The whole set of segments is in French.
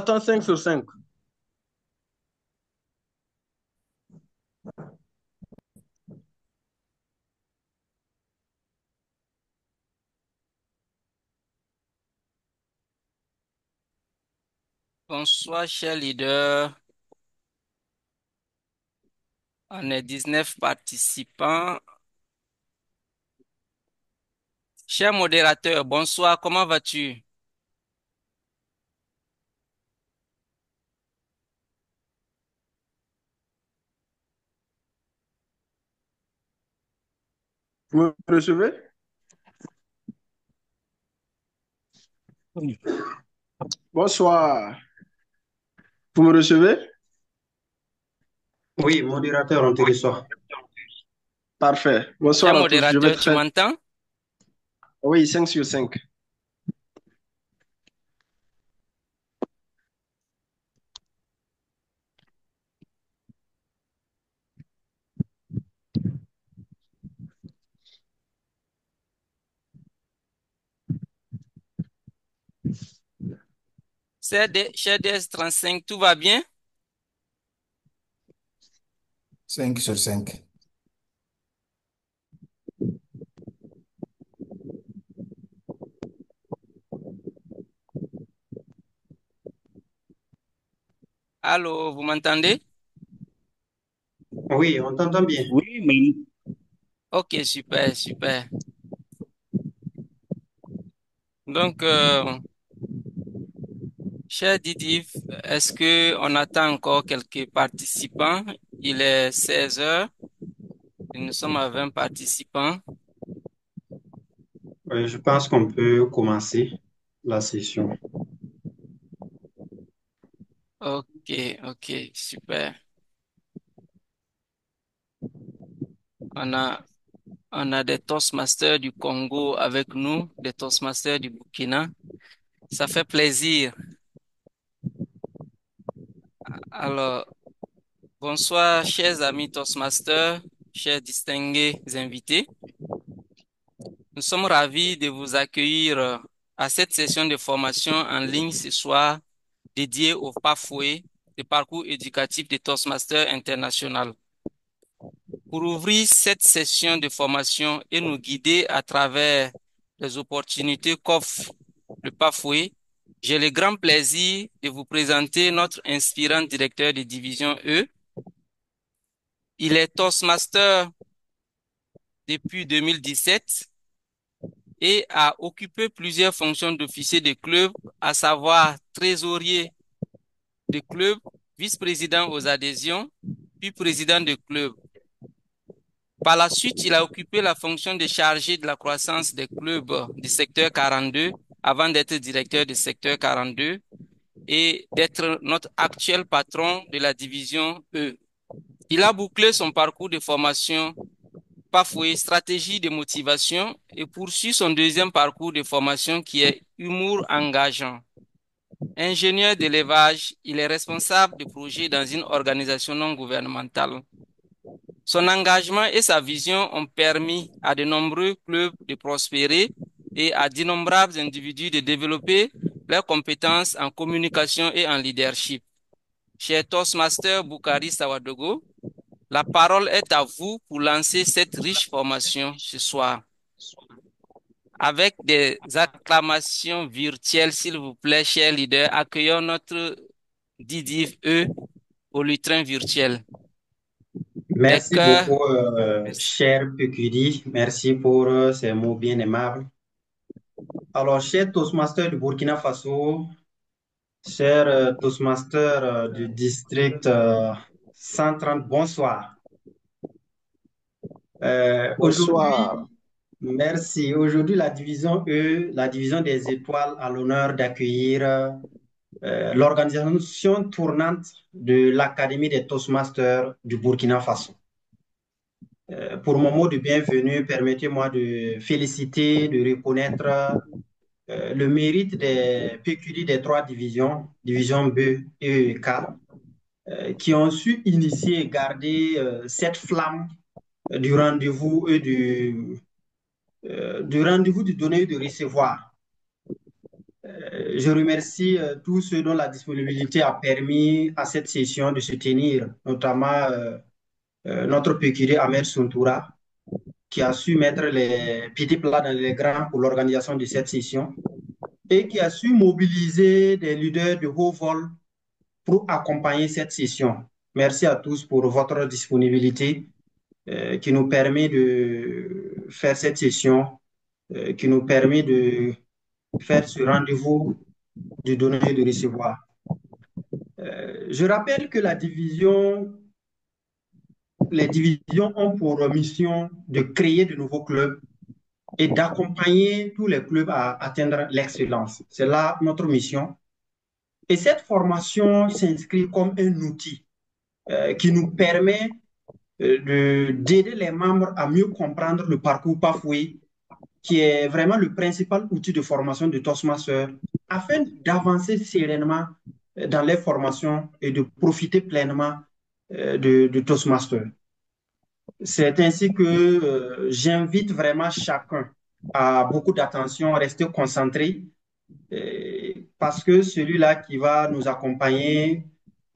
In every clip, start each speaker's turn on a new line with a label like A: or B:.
A: Attends, 5 sur 5.
B: Bonsoir, cher leader. On est 19 participants. Cher modérateur, bonsoir, comment vas-tu?
A: Vous me recevez?
B: Oui.
A: Bonsoir. Vous me recevez?
C: Oui, modérateur, on te reçoit.
A: Parfait.
B: Cher
A: Bonsoir à tous. Je vais
B: modérateur, tu
A: très...
B: m'entends?
A: Oui, 5 sur 5.
B: Cher DS35, tout va bien?
D: 5 sur 5.
B: Allô, vous m'entendez?
C: Oui, on t'entend bien.
D: Oui, mais
B: Ok, super, super. Donc, cher Didiv, est-ce que on attend encore quelques participants? Il est 16 heures et nous sommes à 20 participants.
C: Je pense qu'on peut commencer la session.
B: Ok, ok, super. On a On a des Toastmasters du Congo avec nous, des Toastmasters du Burkina. Ça fait plaisir. Alors, bonsoir, chers amis Toastmasters, chers distingués invités. Nous sommes ravis de vous accueillir à cette session de formation en ligne ce soir dédiée au PAFOE, le parcours éducatif des Toastmasters international. Pour ouvrir cette session de formation et nous guider à travers les opportunités qu'offre le PAFOE, j'ai le grand plaisir de vous présenter notre inspirant directeur de division E. Il est Toastmaster depuis 2017 et a occupé plusieurs fonctions d'officier de club, à savoir trésorier de club, vice-président aux adhésions, puis président de club. Par la suite, il a occupé la fonction de chargé de la croissance des clubs du secteur 42 avant d'être directeur du secteur 42 et d'être notre actuel patron de la division E. Il a bouclé son parcours de formation Pafoué, stratégie de motivation et poursuit son deuxième parcours de formation qui est humour engageant. Ingénieur d'élevage, il est responsable de projets dans une organisation non gouvernementale. Son engagement et sa vision ont permis à de nombreux clubs de prospérer et à d'innombrables individus de développer leurs compétences en communication et en leadership. Cher Toastmaster Boukari Sawadogo, la parole est à vous pour lancer cette riche formation ce soir. Avec des acclamations virtuelles, s'il vous plaît, chers leaders, accueillons notre Didiv E au lutrin virtuel. Des
C: Merci
B: cœurs.
C: beaucoup, cher PQD. Merci pour ces mots bien aimables. Alors, cher Toastmaster du Burkina Faso, cher Toastmaster du district 130, bonsoir.
A: Bonsoir.
C: Merci. Aujourd'hui, la division E, la division des étoiles, a l'honneur d'accueillir l'organisation tournante de l'Académie des Toastmasters du Burkina Faso. Pour mon mot de bienvenue, permettez-moi de féliciter, de reconnaître le mérite des PQD des trois divisions, division B, E et K, qui ont su initier et garder cette flamme du rendez-vous et du, du rendez-vous du donner et de recevoir. Du rendez-vous du donner et de recevoir. Je remercie tous ceux dont la disponibilité a permis à cette session de se tenir, notamment notre PQD Ahmed Suntoura, qui a su mettre les petits plats dans les grands pour l'organisation de cette session et qui a su mobiliser des leaders de haut vol pour accompagner cette session. Merci à tous pour votre disponibilité qui nous permet de faire cette session, qui nous permet de faire ce rendez-vous de donner et de recevoir. Je rappelle que les divisions ont pour mission de créer de nouveaux clubs et d'accompagner tous les clubs à atteindre l'excellence. C'est là notre mission. Et cette formation s'inscrit comme un outil qui nous permet d'aider les membres à mieux comprendre le parcours Pathway, qui est vraiment le principal outil de formation de Toastmasters, afin d'avancer sereinement dans les formations et de profiter pleinement de Toastmasters. C'est ainsi que j'invite vraiment chacun à beaucoup d'attention, à rester concentré, parce que celui-là qui va nous accompagner,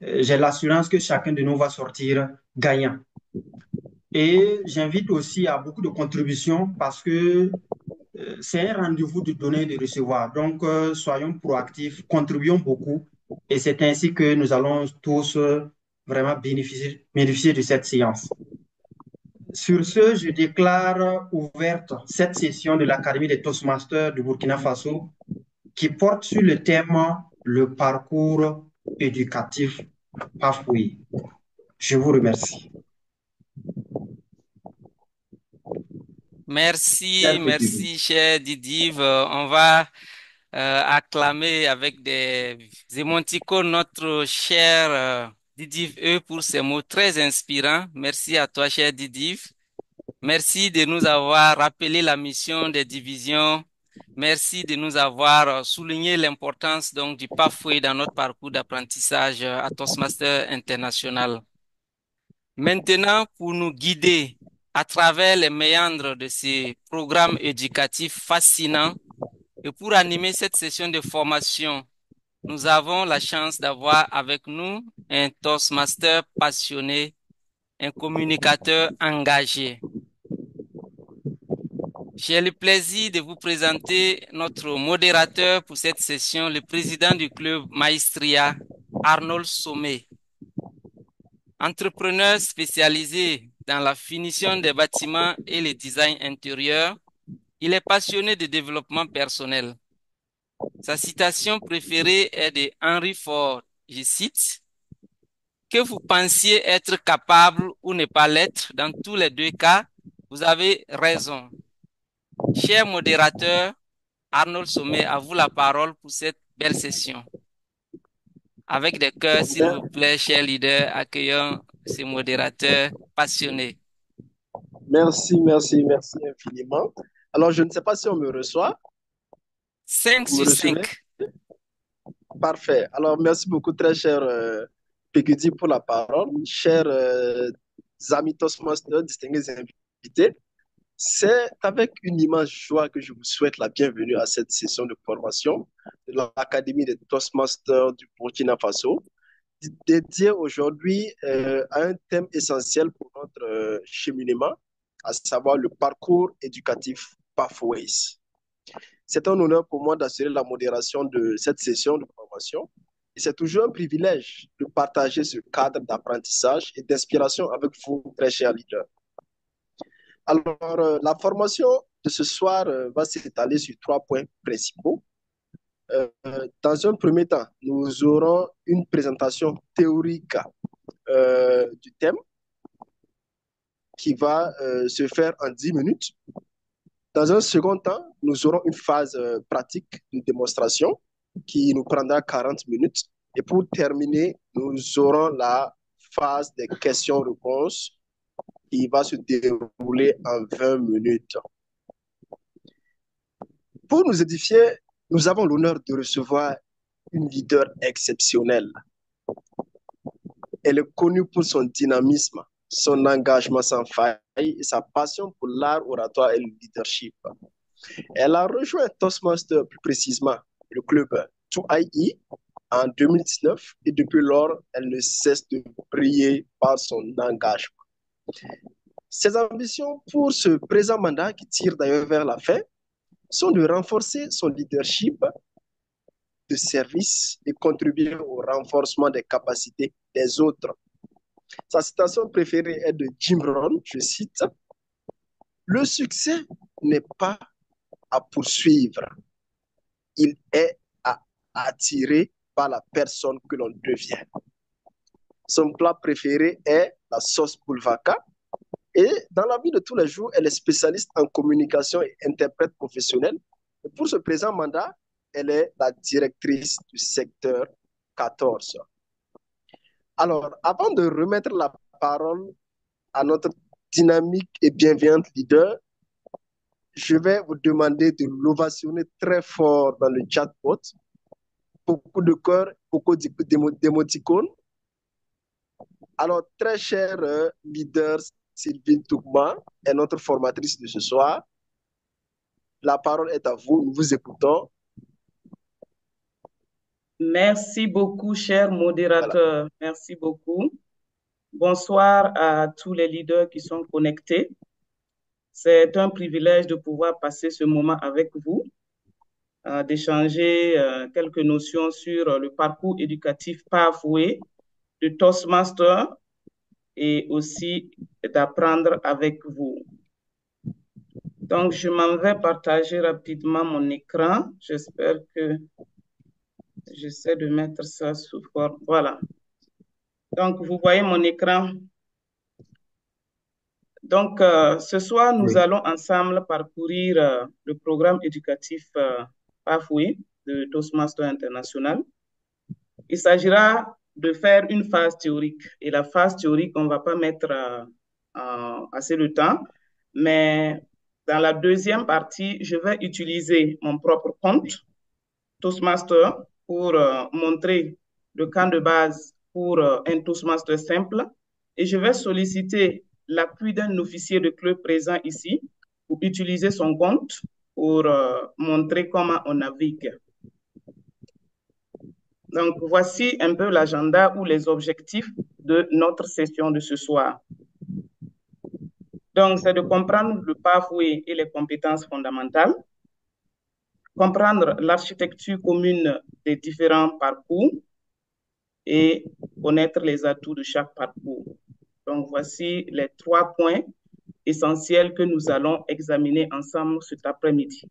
C: j'ai l'assurance que chacun de nous va sortir gagnant. Et j'invite aussi à beaucoup de contributions parce que c'est un rendez-vous de donner et de recevoir. Donc, soyons proactifs, contribuons beaucoup. Et c'est ainsi que nous allons tous vraiment bénéficier de cette séance. Sur ce, je déclare ouverte cette session de l'Académie des Toastmasters du Burkina Faso qui porte sur le thème le parcours éducatif Pathway. Je vous remercie.
B: Merci, cher Didiv. On va acclamer avec des émoticônes notre cher Didiv E pour ces mots très inspirants. Merci à toi, cher Didiv. Merci de nous avoir rappelé la mission des divisions. Merci de nous avoir souligné l'importance donc du Pathway dans notre parcours d'apprentissage à Toastmaster International. Maintenant, pour nous guider à travers les méandres de ces programmes éducatifs fascinants et pour animer cette session de formation, nous avons la chance d'avoir avec nous un Toastmaster passionné, un communicateur engagé. J'ai le plaisir de vous présenter notre modérateur pour cette session, le président du club Maestria, Arnold Sommet. Entrepreneur spécialisé dans la finition des bâtiments et le design intérieur, il est passionné de développement personnel. Sa citation préférée est de Henry Ford, je cite, « Que vous pensiez être capable ou ne pas l'être, dans tous les deux cas, vous avez raison. » Cher modérateur, Arnold Sommet, à vous la parole pour cette belle session. Avec des cœurs, s'il vous plaît, chers leaders, accueillons ces modérateurs passionnés.
A: Merci infiniment. Alors, je ne sais pas si on me reçoit.
B: 5 sur 5.
A: Parfait. Alors, merci beaucoup, très cher Pegudi, pour la parole. Chers amis Toastmasters, distingués invités, c'est avec une immense joie que je vous souhaite la bienvenue à cette session de formation de l'Académie des Toastmasters du Burkina Faso, dédiée aujourd'hui à un thème essentiel pour notre cheminement, à savoir le parcours éducatif Pathways. C'est un honneur pour moi d'assurer la modération de cette session de formation et c'est toujours un privilège de partager ce cadre d'apprentissage et d'inspiration avec vous, très chers leaders. Alors, la formation de ce soir va s'étaler sur 3 points principaux. Dans un premier temps, nous aurons une présentation théorique du thème qui va se faire en 10 minutes. Dans un second temps, nous aurons une phase pratique de démonstration qui nous prendra 40 minutes. Et pour terminer, nous aurons la phase des questions-réponses qui va se dérouler en 20 minutes. Pour nous édifier, nous avons l'honneur de recevoir une leader exceptionnelle. Elle est connue pour son dynamisme, son engagement sans faille et sa passion pour l'art oratoire et le leadership. Elle a rejoint Toastmasters plus précisément le club 2IE en 2019 et depuis lors, elle ne cesse de briller par son engagement. Ses ambitions pour ce présent mandat, qui tire d'ailleurs vers la fin, sont de renforcer son leadership de service et contribuer au renforcement des capacités des autres. Sa citation préférée est de Jim Rohn, je cite, « Le succès n'est pas à poursuivre, il est à attirer par la personne que l'on devient. » Son plat préféré est la sauce pulvaka. Et dans la vie de tous les jours, elle est spécialiste en communication et interprète professionnelle. Et pour ce présent mandat, elle est la directrice du secteur 14. Alors, avant de remettre la parole à notre dynamique et bienveillante leader, je vais vous demander de l'ovationner très fort dans le chatbot. Beaucoup de cœurs, beaucoup d'émoticônes. Alors, très cher leader Sylvie Toukma est notre formatrice de ce soir. La parole est à vous, nous vous écoutons.
E: Merci beaucoup, cher modérateur. Voilà. Merci beaucoup. Bonsoir à tous les leaders qui sont connectés. C'est un privilège de pouvoir passer ce moment avec vous, d'échanger quelques notions sur le parcours éducatif Pathway de Toastmaster et aussi d'apprendre avec vous. Donc, je m'en vais partager rapidement mon écran. J'espère que j'essaie de mettre ça sous forme. Voilà. Donc, vous voyez mon écran. Donc, ce soir, nous allons ensemble parcourir le programme éducatif Pathway de Toastmaster International. Il s'agira de faire une phase théorique. Et la phase théorique, on ne va pas mettre assez de temps, mais dans la deuxième partie, je vais utiliser mon propre compte Toastmaster pour montrer le camp de base pour un Toastmaster simple. Et je vais solliciter l'appui d'un officier de club présent ici pour utiliser son compte pour montrer comment on navigue. Donc, voici un peu l'agenda ou les objectifs de notre session de ce soir. Donc, c'est de comprendre le pathway et les compétences fondamentales, comprendre l'architecture commune des différents parcours et connaître les atouts de chaque parcours. Donc, voici les 3 points essentiels que nous allons examiner ensemble cet après-midi.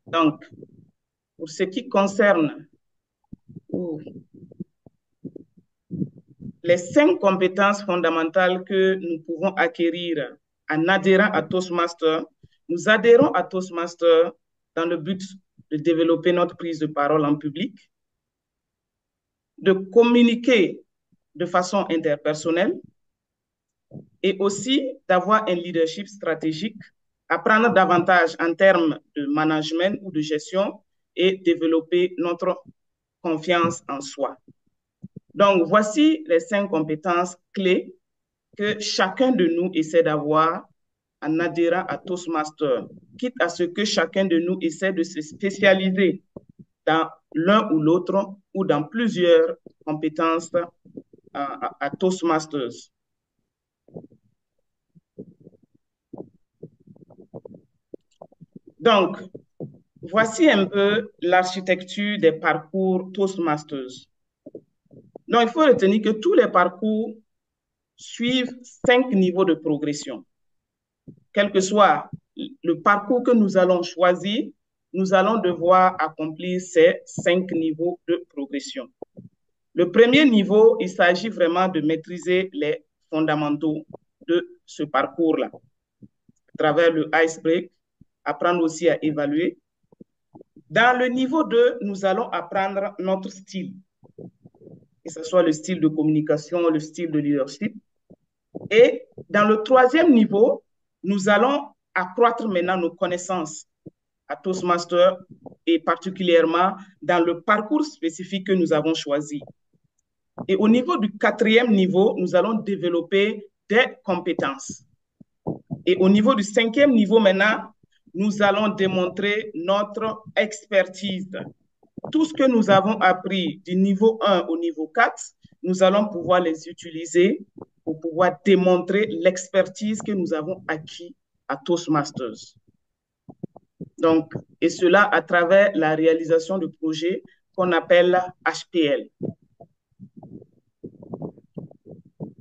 E: Donc, pour ce qui concerne les 5 compétences fondamentales que nous pouvons acquérir en adhérant à Toastmaster, nous adhérons à Toastmaster dans le but de développer notre prise de parole en public, de communiquer de façon interpersonnelle et aussi d'avoir un leadership stratégique, apprendre davantage en termes de management ou de gestion et développer notre confiance en soi. Donc, voici les 5 compétences clés que chacun de nous essaie d'avoir en adhérant à Toastmaster, quitte à ce que chacun de nous essaie de se spécialiser dans l'un ou l'autre ou dans plusieurs compétences à Toastmasters. Donc, voici un peu l'architecture des parcours Toastmasters. Donc, il faut retenir que tous les parcours suivent 5 niveaux de progression. Quel que soit le parcours que nous allons choisir, nous allons devoir accomplir ces 5 niveaux de progression. Le premier niveau, il s'agit vraiment de maîtriser les fondamentaux de ce parcours-là. À travers le icebreak, apprendre aussi à évaluer. Dans le niveau 2, nous allons apprendre notre style, que ce soit le style de communication, le style de leadership. Et dans le 3e niveau, nous allons accroître maintenant nos connaissances à Toastmaster et particulièrement dans le parcours spécifique que nous avons choisi. Et au niveau du 4e niveau, nous allons développer des compétences. Et au niveau du 5e niveau maintenant, nous allons démontrer notre expertise. Tout ce que nous avons appris du niveau 1 au niveau 4, nous allons pouvoir les utiliser pour pouvoir démontrer l'expertise que nous avons acquis à Toastmasters. Donc, et cela à travers la réalisation de projets qu'on appelle HPL.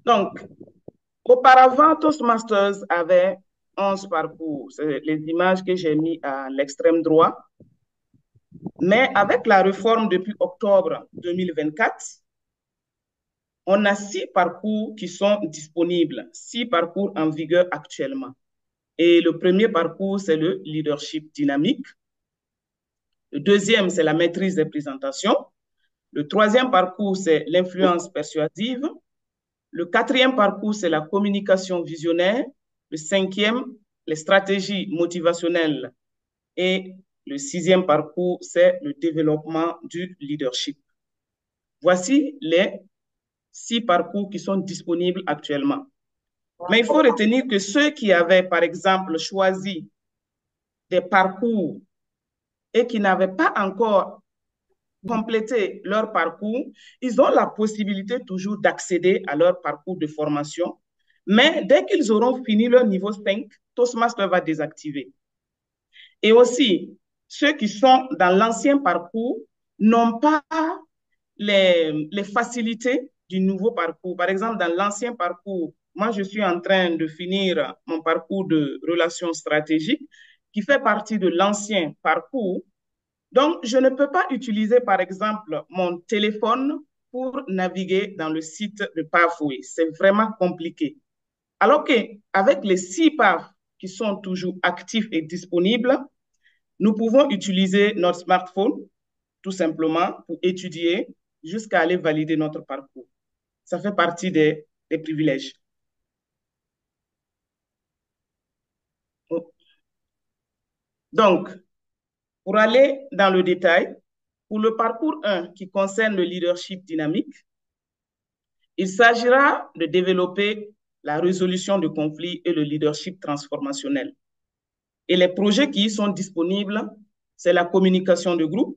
E: Donc, auparavant, Toastmasters avait 11 parcours. C'est les images que j'ai mis à l'extrême droit. Mais avec la réforme depuis octobre 2024, on a 6 parcours qui sont disponibles, 6 parcours en vigueur actuellement. Et le premier parcours, c'est le leadership dynamique. Le deuxième, c'est la maîtrise des présentations. Le troisième parcours, c'est l'influence persuasive. Le quatrième parcours, c'est la communication visionnaire. Le cinquième, les stratégies motivationnelles. Et le sixième parcours, c'est le développement du leadership. Voici les 6 parcours qui sont disponibles actuellement. Mais il faut retenir que ceux qui avaient, par exemple, choisi des parcours et qui n'avaient pas encore complété leur parcours, ils ont la possibilité toujours d'accéder à leur parcours de formation. Mais dès qu'ils auront fini leur niveau 5, Toastmaster va désactiver. Et aussi, ceux qui sont dans l'ancien parcours n'ont pas les facilités du nouveau parcours. Par exemple, dans l'ancien parcours, moi, je suis en train de finir mon parcours de relations stratégiques qui fait partie de l'ancien parcours. Donc, je ne peux pas utiliser, par exemple, mon téléphone pour naviguer dans le site de Pathway. C'est vraiment compliqué. Alors qu'avec les 6 paths qui sont toujours actifs et disponibles, nous pouvons utiliser notre smartphone, tout simplement, pour étudier jusqu'à aller valider notre parcours. Ça fait partie des privilèges. Donc, pour aller dans le détail, pour le parcours 1 qui concerne le leadership dynamique, il s'agira de développer la résolution de conflits et le leadership transformationnel. Et les projets qui y sont disponibles, c'est la communication de groupe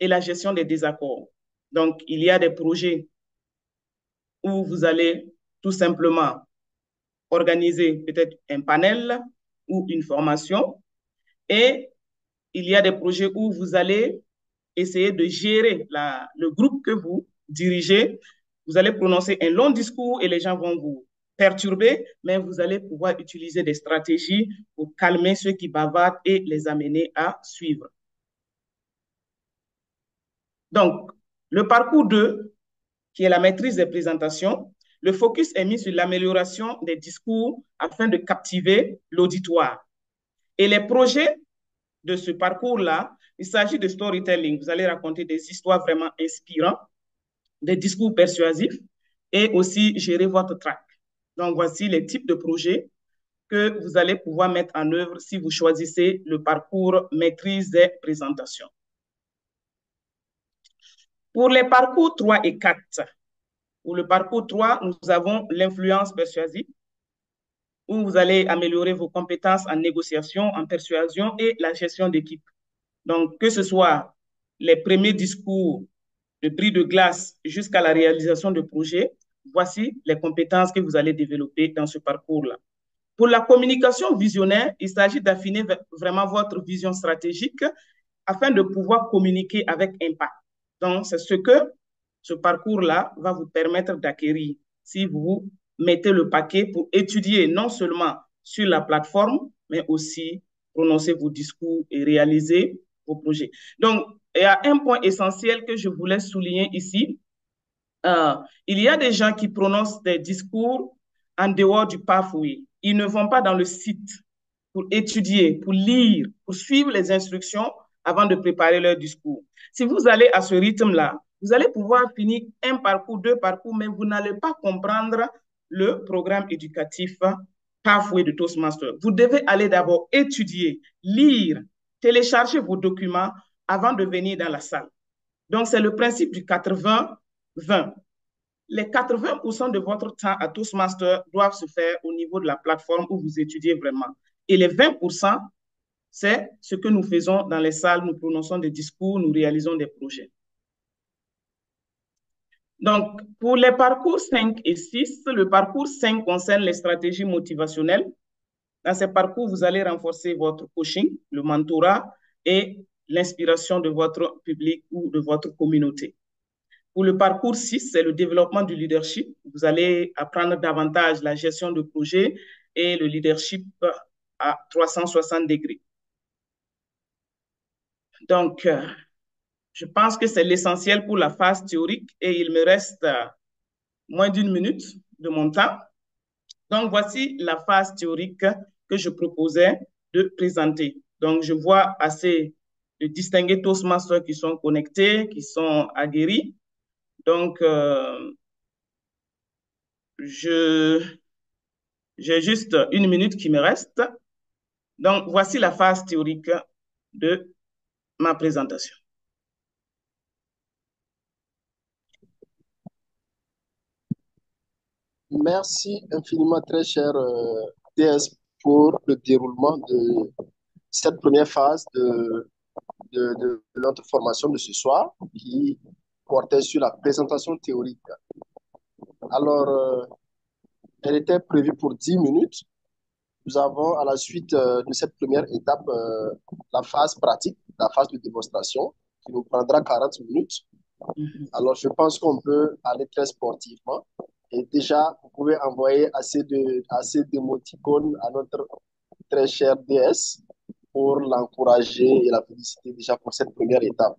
E: et la gestion des désaccords. Donc, il y a des projets où vous allez tout simplement organiser peut-être un panel ou une formation. Et il y a des projets où vous allez essayer de gérer le groupe que vous dirigez. Vous allez prononcer un long discours et les gens vont vous perturber, mais vous allez pouvoir utiliser des stratégies pour calmer ceux qui bavardent et les amener à suivre. Donc, le parcours 2, qui est la maîtrise des présentations, le focus est mis sur l'amélioration des discours afin de captiver l'auditoire. Et les projets de ce parcours-là, il s'agit de storytelling. Vous allez raconter des histoires vraiment inspirantes, des discours persuasifs et aussi gérer votre track. Donc, voici les types de projets que vous allez pouvoir mettre en œuvre si vous choisissez le parcours maîtrise des présentations. Pour les parcours 3 et 4, pour le parcours 3, nous avons l'influence persuasive, où vous allez améliorer vos compétences en négociation, en persuasion et la gestion d'équipe. Donc, que ce soit les premiers discours de bris de glace jusqu'à la réalisation de projets, voici les compétences que vous allez développer dans ce parcours-là. Pour la communication visionnaire, il s'agit d'affiner vraiment votre vision stratégique afin de pouvoir communiquer avec impact. Donc, c'est ce que ce parcours-là va vous permettre d'acquérir si vous mettez le paquet pour étudier non seulement sur la plateforme, mais aussi prononcer vos discours et réaliser vos projets. Donc, il y a un point essentiel que je voulais souligner ici. Il y a des gens qui prononcent des discours en dehors du pathway. Ils ne vont pas dans le site pour étudier, pour lire, pour suivre les instructions avant de préparer leur discours. Si vous allez à ce rythme-là, vous allez pouvoir finir un parcours, 2 parcours, mais vous n'allez pas comprendre le programme éducatif Pathway de Toastmasters. Vous devez aller d'abord étudier, lire, télécharger vos documents avant de venir dans la salle. Donc, c'est le principe du 80-20. Les 80% de votre temps à Toastmasters doivent se faire au niveau de la plateforme où vous étudiez vraiment. Et les 20% c'est ce que nous faisons dans les salles, nous prononçons des discours, nous réalisons des projets. Donc, pour les parcours 5 et 6, le parcours 5 concerne les stratégies motivationnelles. Dans ces parcours, vous allez renforcer votre coaching, le mentorat et l'inspiration de votre public ou de votre communauté. Pour le parcours 6, c'est le développement du leadership. Vous allez apprendre davantage la gestion de projet et le leadership à 360 degrés. Donc, je pense que c'est l'essentiel pour la phase théorique et il me reste moins d'1 minute de mon temps. Donc, voici la phase théorique que je proposais de présenter. Donc, je vois assez de distingués Toastmasters qui sont connectés, qui sont aguerris. Donc, j'ai juste 1 minute qui me reste. Donc, voici la phase théorique de ma présentation.
A: Merci infiniment, très cher DS, pour le déroulement de cette première phase de notre formation de ce soir qui portait sur la présentation théorique. Alors, elle était prévue pour 10 minutes. Nous avons à la suite de cette première étape la phase pratique, la phase de démonstration qui nous prendra 40 minutes. Alors, je pense qu'on peut aller très sportivement. Et déjà, vous pouvez envoyer assez d'émoticônes à notre très cher DS pour l'encourager et la féliciter déjà pour cette première étape.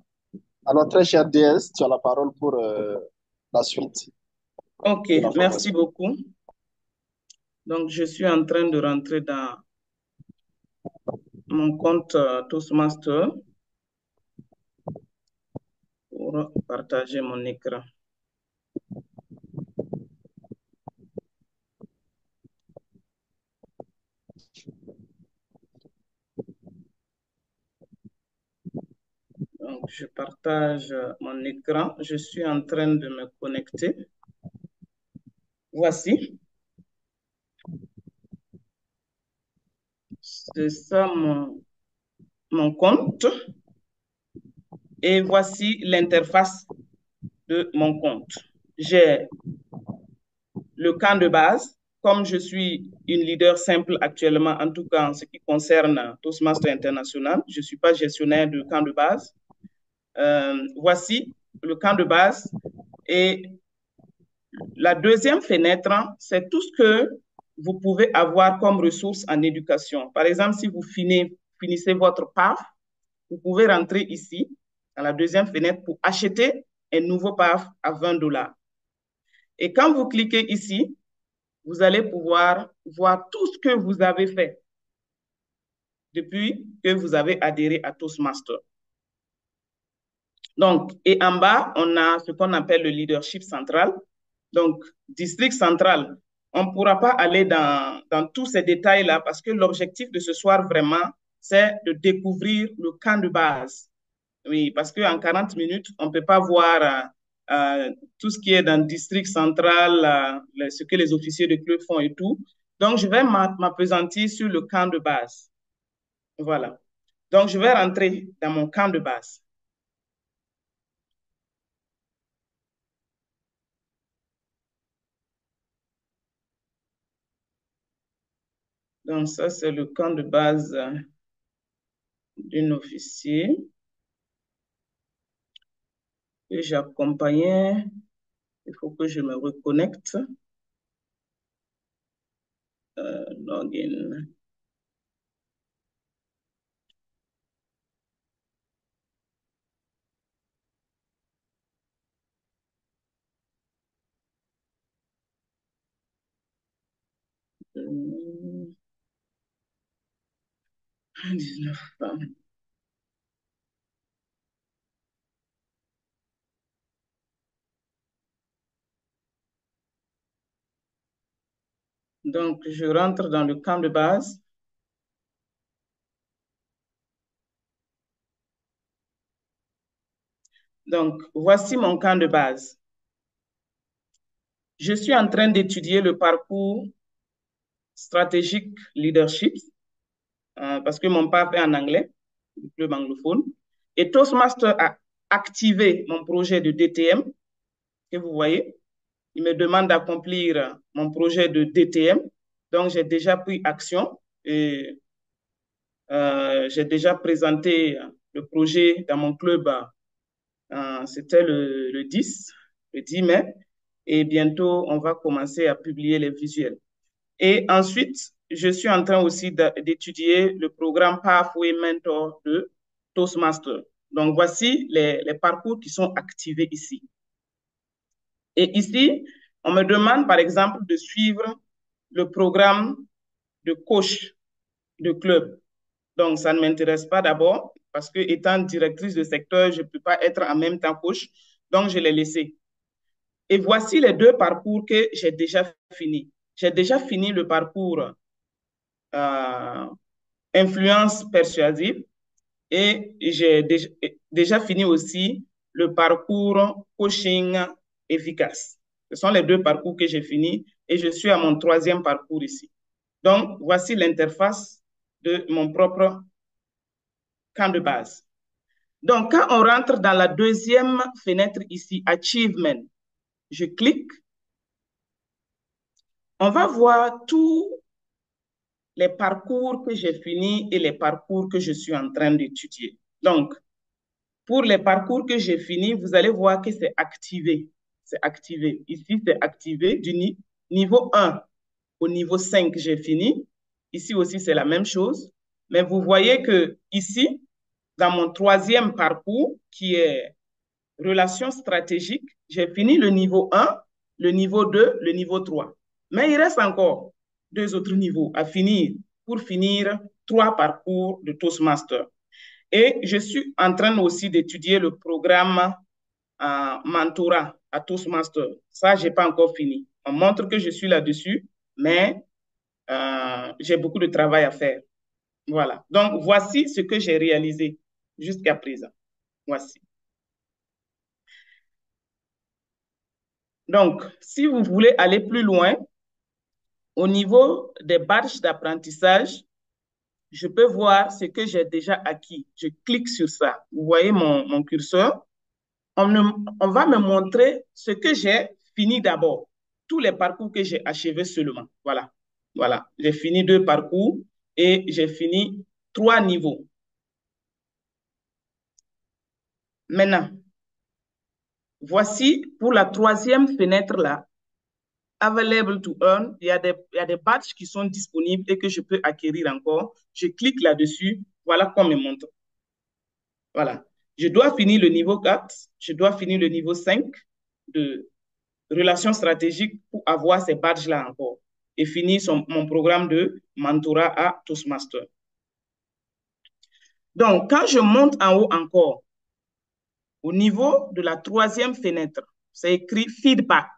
A: Alors, très cher DS, tu as la parole pour la suite.
E: OK, merci beaucoup. Donc, je suis en train de rentrer dans mon compte Toastmaster pour partager mon écran. Donc, je partage mon écran. Je suis en train de me connecter. Voici. C'est ça mon compte. Et voici l'interface de mon compte. J'ai le camp de base. Comme je suis une leader simple actuellement, en tout cas en ce qui concerne Toastmaster International, je ne suis pas gestionnaire de camp de base. Voici le camp de base. Et la deuxième fenêtre, c'est tout ce que vous pouvez avoir comme ressources en éducation. Par exemple, si vous finissez votre PAF, vous pouvez rentrer ici, à la deuxième fenêtre, pour acheter un nouveau PAF à $20. Et quand vous cliquez ici, vous allez pouvoir voir tout ce que vous avez fait depuis que vous avez adhéré à Toastmaster. Donc, et en bas, on a ce qu'on appelle le leadership central. Donc, district central, on ne pourra pas aller dans tous ces détails-là parce que l'objectif de ce soir, vraiment, c'est de découvrir le camp de base. Oui, parce qu'en 40 minutes, on ne peut pas voir tout ce qui est dans le district central, ce que les officiers de club font et tout. Donc, je vais m'appesantir sur le camp de base. Voilà. Donc, je vais rentrer dans mon camp de base. Donc, ça, c'est le camp de base d'un officier que j'accompagnais. Il faut que je me reconnecte. Login. Euh, 19 femmes. Donc, je rentre dans le camp de base. Donc, voici mon camp de base. Je suis en train d'étudier le parcours stratégique leadership. parce que mon papa est en anglais, le club anglophone. Et Toastmaster a activé mon projet de DTM, que vous voyez. Il me demande d'accomplir mon projet de DTM. Donc, j'ai déjà pris action et j'ai déjà présenté le projet dans mon club. C'était le 10 mai. Et bientôt, on va commencer à publier les visuels. Et ensuite, je suis en train aussi d'étudier le programme Pathway Mentor de Toastmaster. Donc, voici les parcours qui sont activés ici. Et ici, on me demande, par exemple, de suivre le programme de coach de club. Donc, ça ne m'intéresse pas d'abord parce que étant directrice de secteur, je ne peux pas être en même temps coach. Donc, je l'ai laissé. Et voici les deux parcours que j'ai déjà finis. J'ai déjà fini le parcours influence persuasive et j'ai déjà fini aussi le parcours coaching efficace. Ce sont les deux parcours que j'ai finis et je suis à mon troisième parcours ici. Donc, voici l'interface de mon propre camp de base. Donc, quand on rentre dans la deuxième fenêtre ici, Achievement, je clique. On va voir tous les parcours que j'ai finis et les parcours que je suis en train d'étudier. Donc, pour les parcours que j'ai finis, vous allez voir que c'est activé. C'est activé. Ici, c'est activé du niveau 1 au niveau 5, j'ai fini. Ici aussi, c'est la même chose. Mais vous voyez que ici, dans mon troisième parcours, qui est relations stratégiques, j'ai fini le niveau 1, le niveau 2, le niveau 3. Mais il reste encore deux autres niveaux à finir pour finir 3 parcours de Toastmaster. Et je suis en train aussi d'étudier le programme mentorat à Toastmaster. Ça, je n'ai pas encore fini. On montre que je suis là-dessus, mais j'ai beaucoup de travail à faire. Voilà. Donc, voici ce que j'ai réalisé jusqu'à présent. Voici. Donc, si vous voulez aller plus loin, au niveau des badges d'apprentissage, je peux voir ce que j'ai déjà acquis. Je clique sur ça. Vous voyez mon curseur. On va me montrer ce que j'ai fini d'abord. Tous les parcours que j'ai achevés seulement. Voilà. Voilà. J'ai fini 2 parcours et j'ai fini 3 niveaux. Maintenant, voici pour la troisième fenêtre là, Available to Earn. Il y a des badges qui sont disponibles et que je peux acquérir encore. Je clique là-dessus. Voilà qu'on me montre. Voilà. Je dois finir le niveau 4. Je dois finir le niveau 5 de relations stratégiques pour avoir ces badges-là encore et finir mon programme de mentorat à Toastmaster. Donc, quand je monte en haut encore, au niveau de la troisième fenêtre, c'est écrit feedback.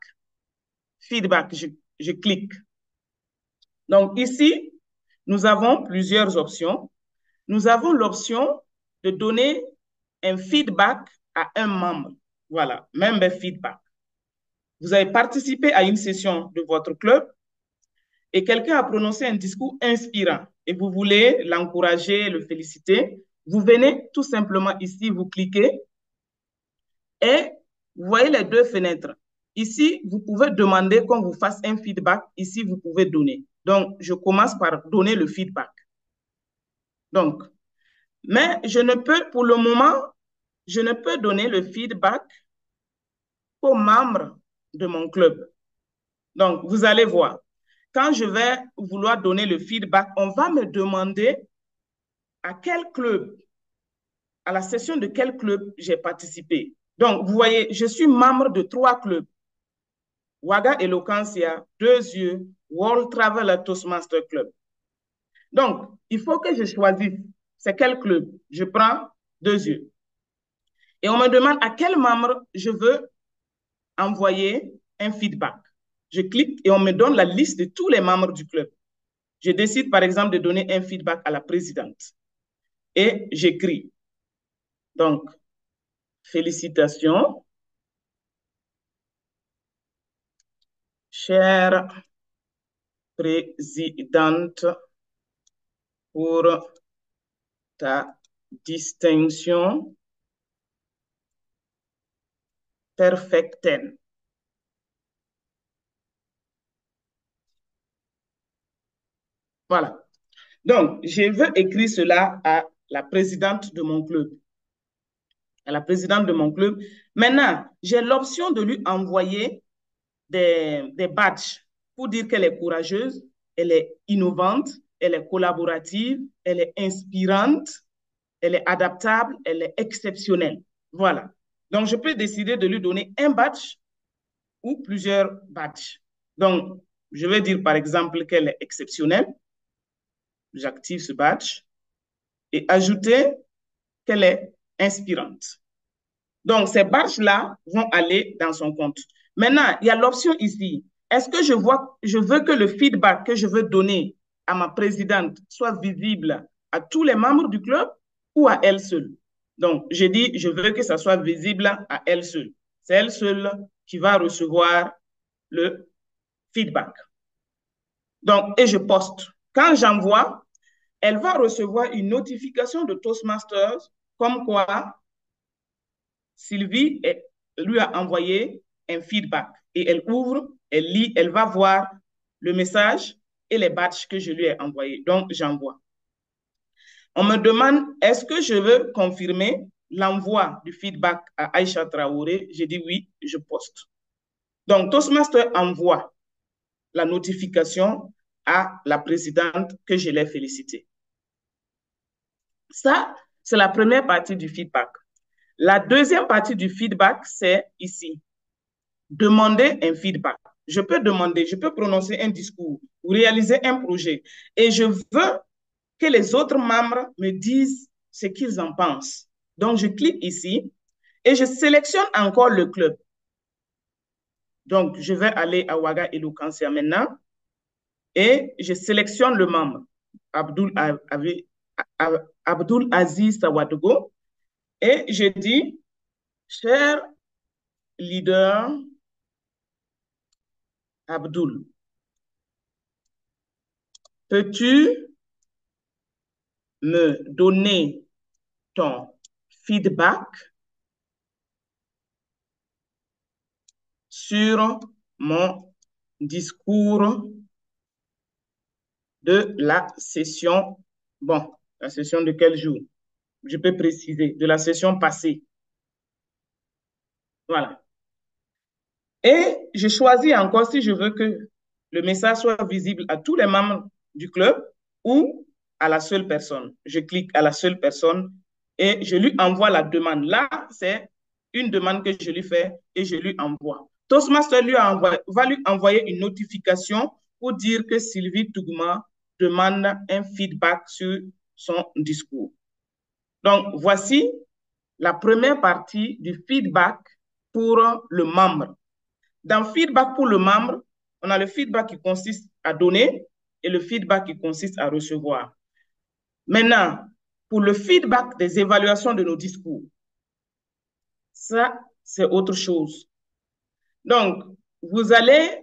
E: Feedback, je clique. Donc, ici, nous avons plusieurs options. Nous avons l'option de donner un feedback à un membre. Voilà, member feedback. Vous avez participé à une session de votre club et quelqu'un a prononcé un discours inspirant et vous voulez l'encourager, le féliciter, vous venez tout simplement ici, vous cliquez et vous voyez les 2 fenêtres. Ici, vous pouvez demander qu'on vous fasse un feedback. Ici, vous pouvez donner. Donc, je commence par donner le feedback. Donc, mais je ne peux, pour le moment, je ne peux donner le feedback qu'aux membres de mon club. Donc, vous allez voir. Quand je vais vouloir donner le feedback, on va me demander à quel club, à la session de quel club j'ai participé. Donc, vous voyez, je suis membre de 3 clubs. Waga Eloquencia, 2 yeux, World Traveler Toastmaster Club. Donc, il faut que je choisisse c'est quel club. Je prends 2 yeux. Et on me demande à quel membre je veux envoyer un feedback. Je clique et on me donne la liste de tous les membres du club. Je décide, par exemple, de donner un feedback à la présidente. Et j'écris. Donc, félicitations, chère présidente pour ta distinction perfectaine. Voilà. Donc, je veux écrire cela à la présidente de mon club. À la présidente de mon club. Maintenant, j'ai l'option de lui envoyer des badges pour dire qu'elle est courageuse, elle est innovante, elle est collaborative, elle est inspirante, elle est adaptable, elle est exceptionnelle. Voilà. Donc, je peux décider de lui donner un badge ou plusieurs badges. Donc, je vais dire par exemple qu'elle est exceptionnelle. J'active ce badge et ajouter qu'elle est inspirante. Donc, ces badges-là vont aller dans son compte. Maintenant, il y a l'option ici. Est-ce que je veux que le feedback que je veux donner à ma présidente soit visible à tous les membres du club ou à elle seule? Donc, j'ai dit, je veux que ça soit visible à elle seule. C'est elle seule qui va recevoir le feedback. Donc, et je poste. Quand j'envoie, elle va recevoir une notification de Toastmasters comme quoi Sylvie lui a envoyé un feedback et elle ouvre, elle lit, elle va voir le message et les badges que je lui ai envoyés. Donc, j'envoie. On me demande, est-ce que je veux confirmer l'envoi du feedback à Aïcha Traoré? J'ai dit oui, je poste. Donc, Toastmaster envoie la notification à la présidente que je l'ai félicitée. Ça, c'est la première partie du feedback. La deuxième partie du feedback, c'est ici. Demander un feedback. Je peux demander, je peux prononcer un discours ou réaliser un projet. Et je veux que les autres membres me disent ce qu'ils en pensent. Donc, je clique ici et je sélectionne encore le club. Donc, je vais aller à Ouaga Eloquentia maintenant et je sélectionne le membre, Abdul Aziz Sawadogo, et je dis, cher leader Abdul, peux-tu me donner ton feedback sur mon discours de la session, bon, la session de quel jour? Je peux préciser, de la session passée. Voilà. Et je choisis encore si je veux que le message soit visible à tous les membres du club ou à la seule personne. Je clique à la seule personne et je lui envoie la demande. Là, c'est une demande que je lui fais et je lui envoie. Toastmaster va lui envoyer une notification pour dire que Sylvie Tougma demande un feedback sur son discours. Donc, voici la première partie du feedback pour le membre. Dans feedback pour le membre, on a le feedback qui consiste à donner et le feedback qui consiste à recevoir. Maintenant, pour le feedback des évaluations de nos discours, ça, c'est autre chose. Donc, vous allez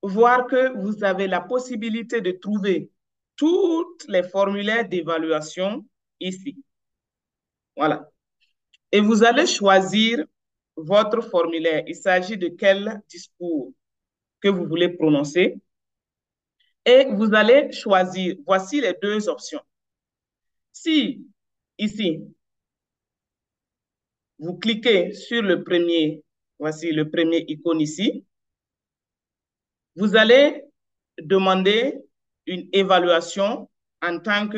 E: voir que vous avez la possibilité de trouver toutes les formulaires d'évaluation ici. Voilà. Et vous allez choisir votre formulaire. Il s'agit de quel discours que vous voulez prononcer. Et vous allez choisir, voici les deux options. Si, ici, vous cliquez sur le premier, voici le premier icône ici, vous allez demander une évaluation en tant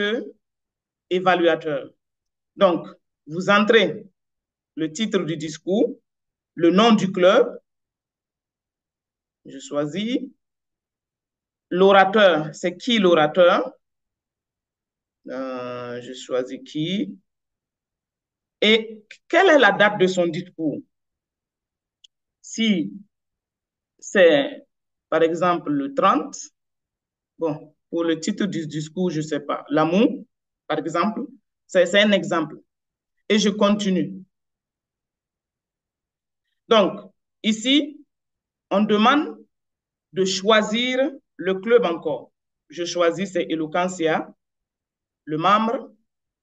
E: qu'évaluateur. Donc, vous entrez le titre du discours, le nom du club, je choisis. L'orateur, c'est qui l'orateur? Je choisis qui. Et quelle est la date de son discours? Si c'est, par exemple, le 30, bon, pour le titre du discours, je ne sais pas, l'amour, par exemple, c'est un exemple. Et je continue. Donc, ici, on demande de choisir le club encore. Je choisis, c'est Eloquentia. le membre,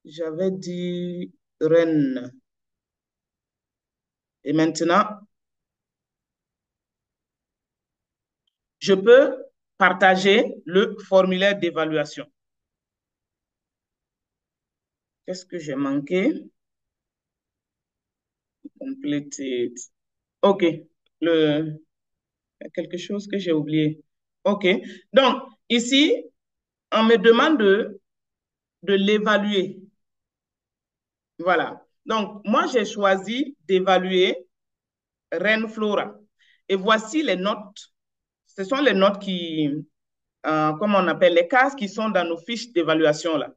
E: j'avais dit Rennes. Et maintenant, je peux partager le formulaire d'évaluation. Qu'est-ce que j'ai manqué? Completed. OK. Quelque chose que j'ai oublié. OK. Donc, ici, on me demande de l'évaluer. Voilà. Donc, moi, j'ai choisi d'évaluer Rennes Flora. Et voici les notes. Ce sont les notes qui, comment on appelle, les cases qui sont dans nos fiches d'évaluation là.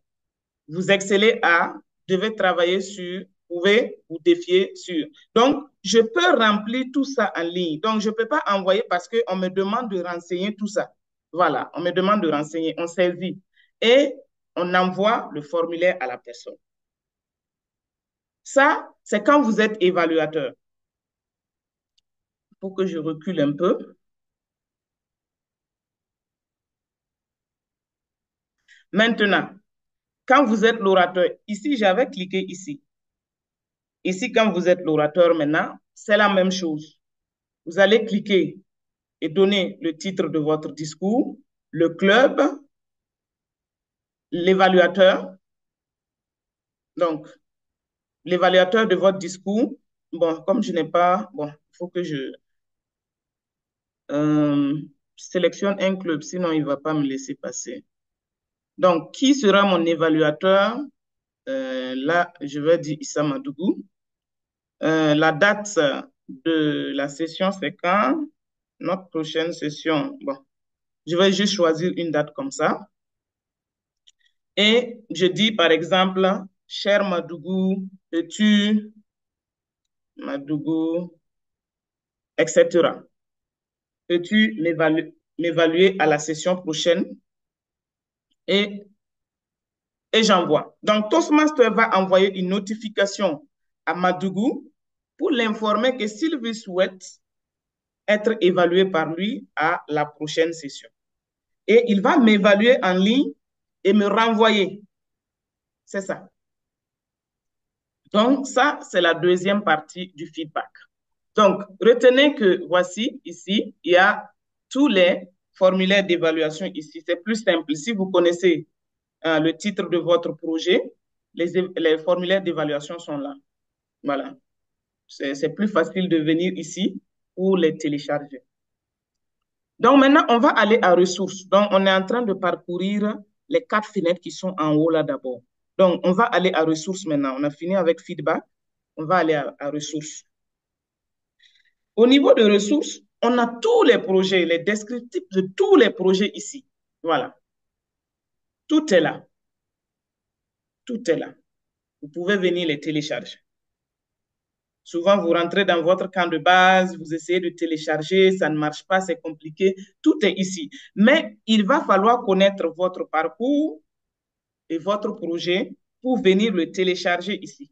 E: Vous excellez à, devez travailler sur, pouvez vous défier sur. Donc, je peux remplir tout ça en ligne. Donc, je ne peux pas envoyer parce qu'on me demande de renseigner tout ça. Voilà, on me demande de renseigner, on saisit. Et on envoie le formulaire à la personne. Ça, c'est quand vous êtes évaluateur. Il faut que je recule un peu. Maintenant, quand vous êtes l'orateur, ici, j'avais cliqué ici. Ici, quand vous êtes l'orateur maintenant, c'est la même chose. Vous allez cliquer et donner le titre de votre discours, le club, l'évaluateur. Donc, l'évaluateur de votre discours. Bon, comme je n'ai pas, bon, il faut que je sélectionne un club, sinon il ne va pas me laisser passer. Donc, qui sera mon évaluateur? Là, je vais dire Issa Madougou. La date de la session, c'est quand? Notre prochaine session. Bon, je vais juste choisir une date comme ça. Et je dis, par exemple, cher Madougou, peux-tu, Madougou, etc. Peux-tu m'évaluer à la session prochaine? Et j'envoie. Donc, Toastmaster va envoyer une notification à Madougou pour l'informer que s'il veut souhaite être évalué par lui à la prochaine session. Et il va m'évaluer en ligne et me renvoyer. C'est ça. Donc, ça, c'est la deuxième partie du feedback. Donc, retenez que voici, ici, il y a tous les formulaires d'évaluation ici. C'est plus simple. Si vous connaissez le titre de votre projet, les formulaires d'évaluation sont là. Voilà. C'est plus facile de venir ici pour les télécharger. Donc, maintenant, on va aller à ressources. Donc, on est en train de parcourir les 4 fenêtres qui sont en haut là d'abord. Donc, on va aller à ressources maintenant. On a fini avec feedback. On va aller à ressources. Au niveau de ressources, on a tous les projets, les descriptifs de tous les projets ici. Voilà. Tout est là. Tout est là. Vous pouvez venir les télécharger. Souvent, vous rentrez dans votre camp de base, vous essayez de télécharger, ça ne marche pas, c'est compliqué. Tout est ici. Mais il va falloir connaître votre parcours et votre projet pour venir le télécharger ici.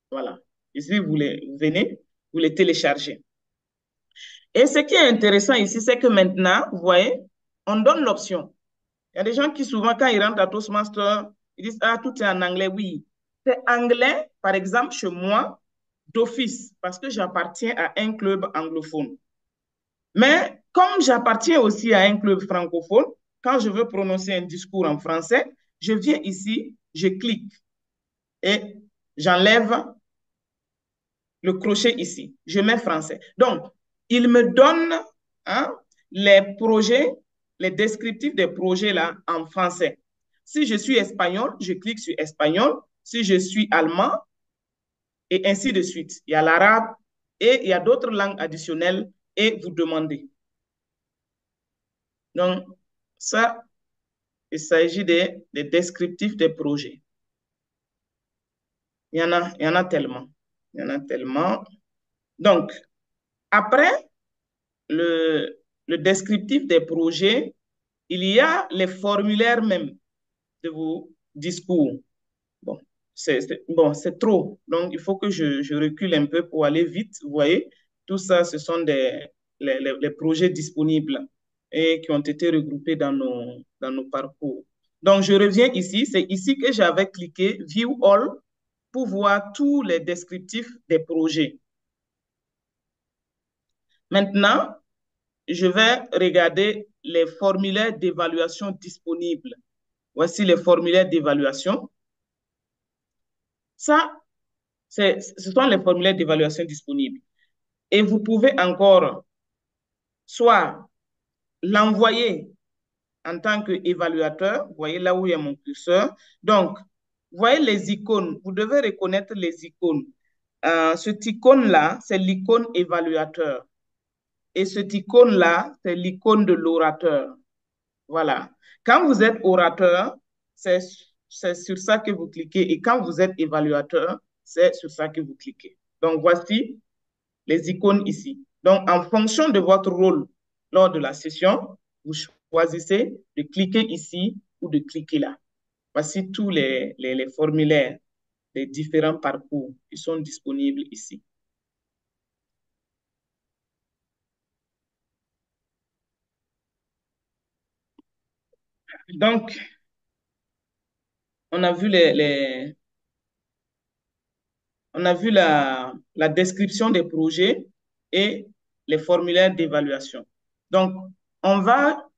E: Voilà. Ici, vous venez, vous les téléchargez. Et ce qui est intéressant ici, c'est que maintenant, vous voyez, on donne l'option. Il y a des gens qui souvent, quand ils rentrent à Toastmaster, ils disent, ah, tout est en anglais. Oui, c'est anglais, par exemple, chez moi, d'office, parce que j'appartiens à un club anglophone. Mais comme j'appartiens aussi à un club francophone, quand je veux prononcer un discours en français, je viens ici, je clique et j'enlève le crochet ici. Je mets français. Donc, il me donne les projets, les descriptifs des projets là en français. Si je suis espagnol, je clique sur espagnol. Si je suis allemand, et ainsi de suite. Il y a l'arabe et il y a d'autres langues additionnelles et vous demandez. Donc, ça, il s'agit des descriptifs des projets. Il y en a tellement. Il y en a tellement. Donc, après le descriptif des projets, il y a les formulaires même de vos discours. Bon, c'est trop. Donc, il faut que je recule un peu pour aller vite. Vous voyez, tout ça, ce sont les projets disponibles et qui ont été regroupés dans nos parcours. Donc, je reviens ici. C'est ici que j'avais cliqué View All pour voir tous les descriptifs des projets. Maintenant, je vais regarder les formulaires d'évaluation disponibles. Voici les formulaires d'évaluation. Ça, ce sont les formulaires d'évaluation disponibles. Et vous pouvez encore soit l'envoyer en tant qu'évaluateur. Vous voyez là où il y a mon curseur. Donc, vous voyez les icônes. Vous devez reconnaître les icônes. Cette icône-là, c'est l'icône évaluateur. Et cette icône-là, c'est l'icône de l'orateur. Voilà. Quand vous êtes orateur, c'est sur ça que vous cliquez. Et quand vous êtes évaluateur, c'est sur ça que vous cliquez. Donc, voici les icônes ici. Donc, en fonction de votre rôle lors de la session, vous choisissez de cliquer ici ou de cliquer là. Voici tous les formulaires des différents parcours qui sont disponibles ici. Donc, on a vu on a vu la description des projets et les formulaires d'évaluation. Donc, on va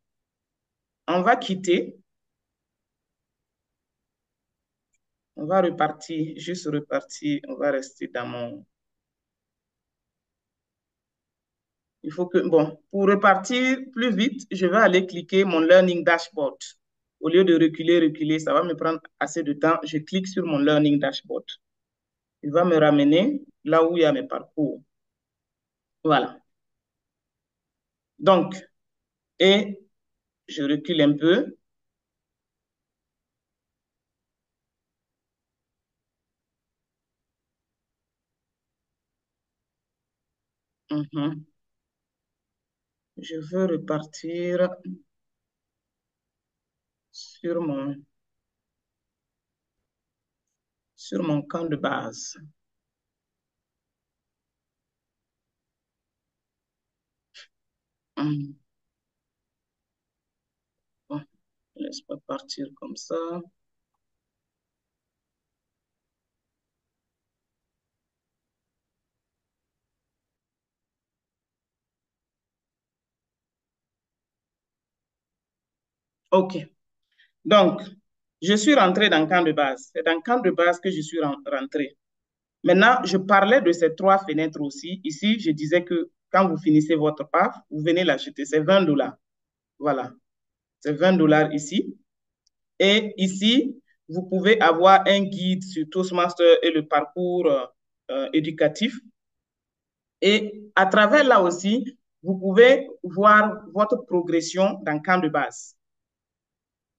E: quitter. On va repartir, juste repartir. On va rester dans mon... Il faut que... Bon, pour repartir plus vite, je vais aller cliquer mon Learning Dashboard. Au lieu de reculer, ça va me prendre assez de temps. Je clique sur mon Learning Dashboard. Il va me ramener là où il y a mes parcours. Voilà. Donc, et je recule un peu. Je veux repartir sur mon camp de base. Bon, laisse pas partir comme ça. OK. Donc, je suis rentré dans le camp de base. C'est dans le camp de base que je suis rentré. Maintenant, je parlais de ces trois fenêtres aussi. Ici, je disais que quand vous finissez votre PAF, vous venez l'acheter. C'est 20 $. Voilà. C'est 20 $ ici. Et ici, vous pouvez avoir un guide sur Toastmaster et le parcours éducatif. Et à travers là aussi, vous pouvez voir votre progression dans le camp de base.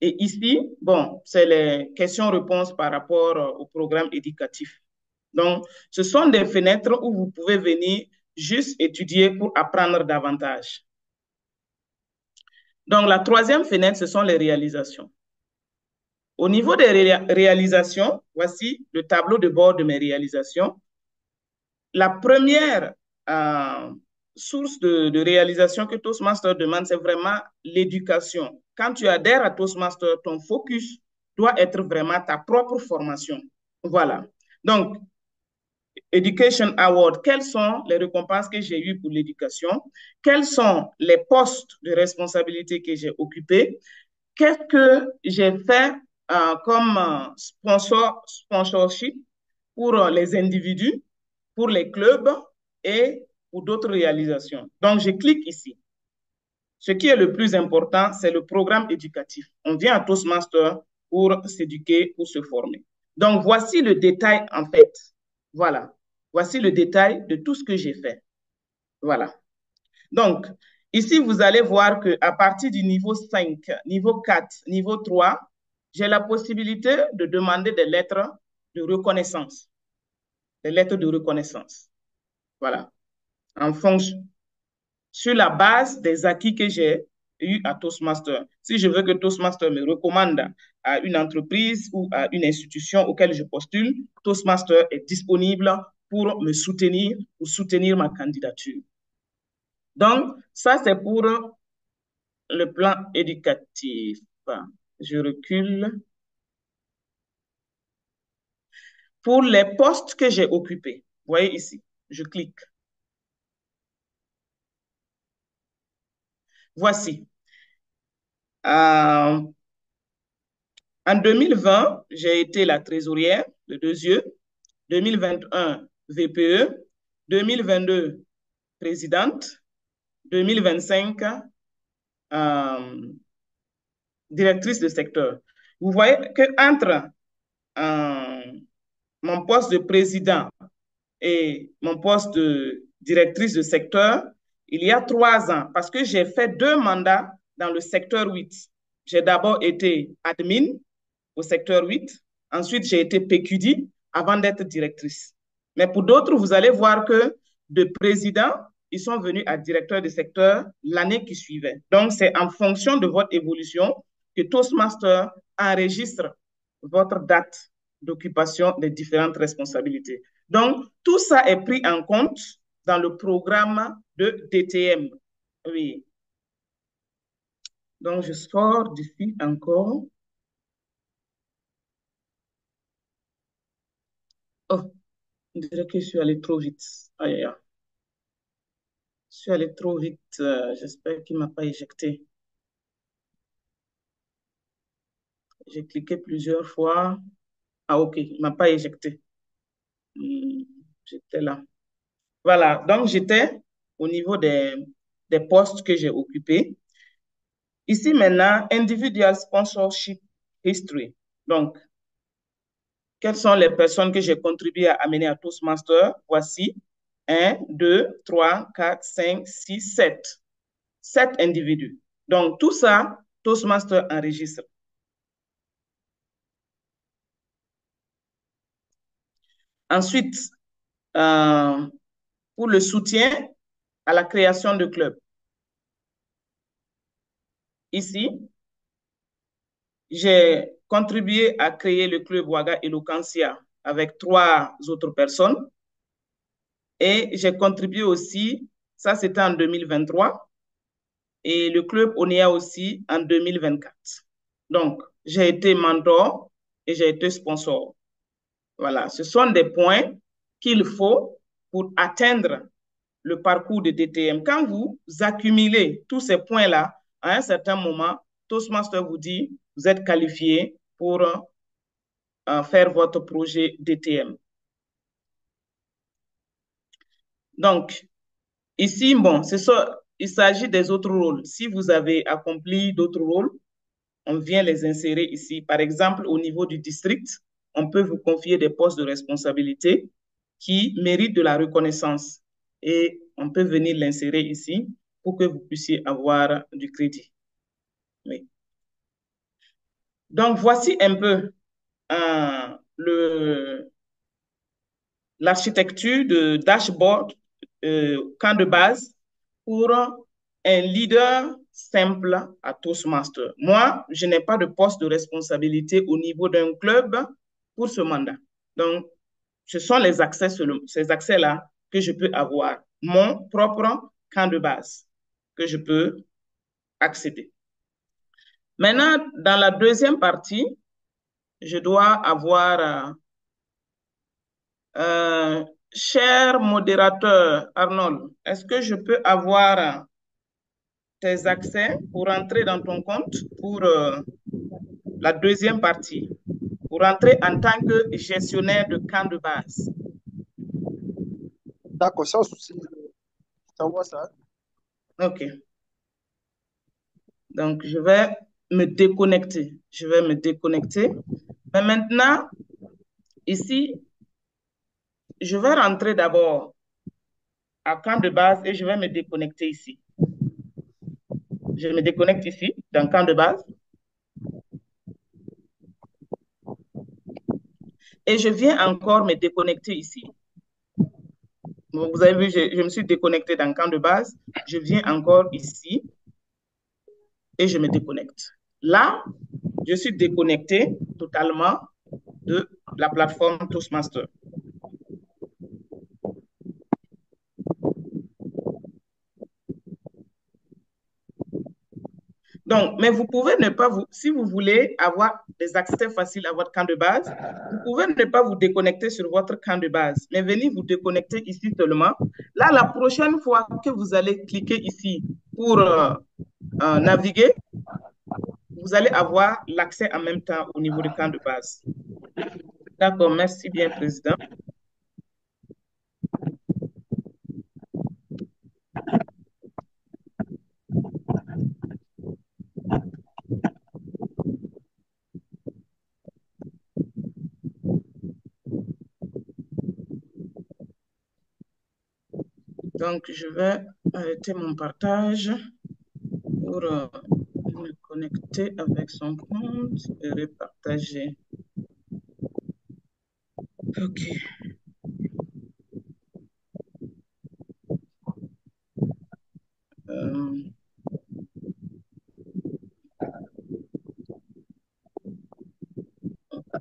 E: Et ici, bon, c'est les questions-réponses par rapport au programme éducatif. Donc, ce sont des fenêtres où vous pouvez venir juste étudier pour apprendre davantage. Donc, la troisième fenêtre, ce sont les réalisations. Au niveau des réalisations, voici le tableau de bord de mes réalisations. La première source de réalisation que Toastmaster demande, c'est vraiment l'éducation. Quand tu adhères à Toastmaster, ton focus doit être vraiment ta propre formation. Voilà. Donc, Education Award, quelles sont les récompenses que j'ai eues pour l'éducation? Quels sont les postes de responsabilité que j'ai occupés? Qu'est-ce que j'ai fait comme sponsorship pour les individus, pour les clubs et pour d'autres réalisations? Donc, je clique ici. Ce qui est le plus important, c'est le programme éducatif. On vient à Toastmaster pour s'éduquer, pour se former. Donc, voici le détail en fait. Voilà. Voici le détail de tout ce que j'ai fait. Voilà. Donc, ici, vous allez voir qu'à partir du niveau 5, niveau 4, niveau 3, j'ai la possibilité de demander des lettres de reconnaissance. Des lettres de reconnaissance. Voilà. En fonction, sur la base des acquis que j'ai eu à Toastmaster. Si je veux que Toastmaster me recommande à une entreprise ou à une institution auquel je postule, Toastmaster est disponible pour me soutenir, pour soutenir ma candidature. Donc, ça, c'est pour le plan éducatif. Je recule. Pour les postes que j'ai occupés, vous voyez ici, je clique. Voici. En 2020, j'ai été la trésorière de 2 yeux. 2021, VPE. 2022, présidente. 2025, directrice de secteur. Vous voyez qu'entre mon poste de président et mon poste de directrice de secteur, il y a 3 ans, parce que j'ai fait 2 mandats dans le secteur 8. J'ai d'abord été admin au secteur 8, ensuite j'ai été PQD avant d'être directrice. Mais pour d'autres, vous allez voir que de président, ils sont venus à directeur de secteur l'année qui suivait. Donc, c'est en fonction de votre évolution que Toastmaster enregistre votre date d'occupation des différentes responsabilités. Donc, tout ça est pris en compte dans le programme de DTM. Oui. Donc, je sors d'ici encore. Oh, on dirait que je suis allé trop vite. Aïe, aïe, aïe. Je suis allé trop vite. J'espère qu'il ne m'a pas éjecté. J'ai cliqué plusieurs fois. Ah, OK, il ne m'a pas éjecté. J'étais là. Voilà, donc j'étais au niveau des postes que j'ai occupés. Ici maintenant, Individual Sponsorship History. Donc, quelles sont les personnes que j'ai contribué à amener à Toastmaster? Voici 1, 2, 3, 4, 5, 6, 7. 7 individus. Donc, tout ça, Toastmaster enregistre. Ensuite, pour le soutien à la création de clubs. Ici, j'ai contribué à créer le club Ouaga Eloquencia avec 3 autres personnes. Et j'ai contribué aussi, ça c'était en 2023, et le club ONEA aussi en 2024. Donc, j'ai été mentor et j'ai été sponsor. Voilà, ce sont des points qu'il faut pour atteindre le parcours de DTM. Quand vous accumulez tous ces points-là, à un certain moment, Toastmaster vous dit, vous êtes qualifié pour faire votre projet DTM. Donc, ici, bon, il s'agit des autres rôles. Si vous avez accompli d'autres rôles, on vient les insérer ici. Par exemple, au niveau du district, on peut vous confier des postes de responsabilité qui méritent de la reconnaissance. Et on peut venir l'insérer ici pour que vous puissiez avoir du crédit. Oui. Donc, voici un peu l'architecture de dashboard, camp de base pour un leader simple à Toastmaster. Moi, je n'ai pas de poste de responsabilité au niveau d'un club pour ce mandat. Donc, ce sont ces accès-là que je peux avoir. Mon propre camp de base que je peux accéder. Maintenant, dans la deuxième partie, je dois avoir cher modérateur Arnold, est-ce que je peux avoir tes accès pour entrer dans ton compte pour la deuxième partie, pour entrer en tant que gestionnaire de camp de base?
A: D'accord, sans souci. Je t'envoie ça.
E: OK. Donc, je vais me déconnecter. Je vais me déconnecter. Mais maintenant, ici, je vais rentrer d'abord à camp de base et je vais me déconnecter ici. Je me déconnecte ici, dans camp de base. Et je viens encore me déconnecter ici. Vous avez vu, je me suis déconnecté dans camp de base. Je viens encore ici et je me déconnecte. Là, je suis déconnecté totalement de la plateforme Toastmaster. Donc, mais vous pouvez ne pas si vous voulez avoir des accès faciles à votre camp de base, vous pouvez ne pas vous déconnecter sur votre camp de base, mais venir vous déconnecter ici seulement. Là, la prochaine fois que vous allez cliquer ici pour naviguer, vous allez avoir l'accès en même temps au niveau du camp de base. D'accord, merci bien, Président. Donc, je vais arrêter mon partage pour me connecter avec son compte et repartager. OK. OK.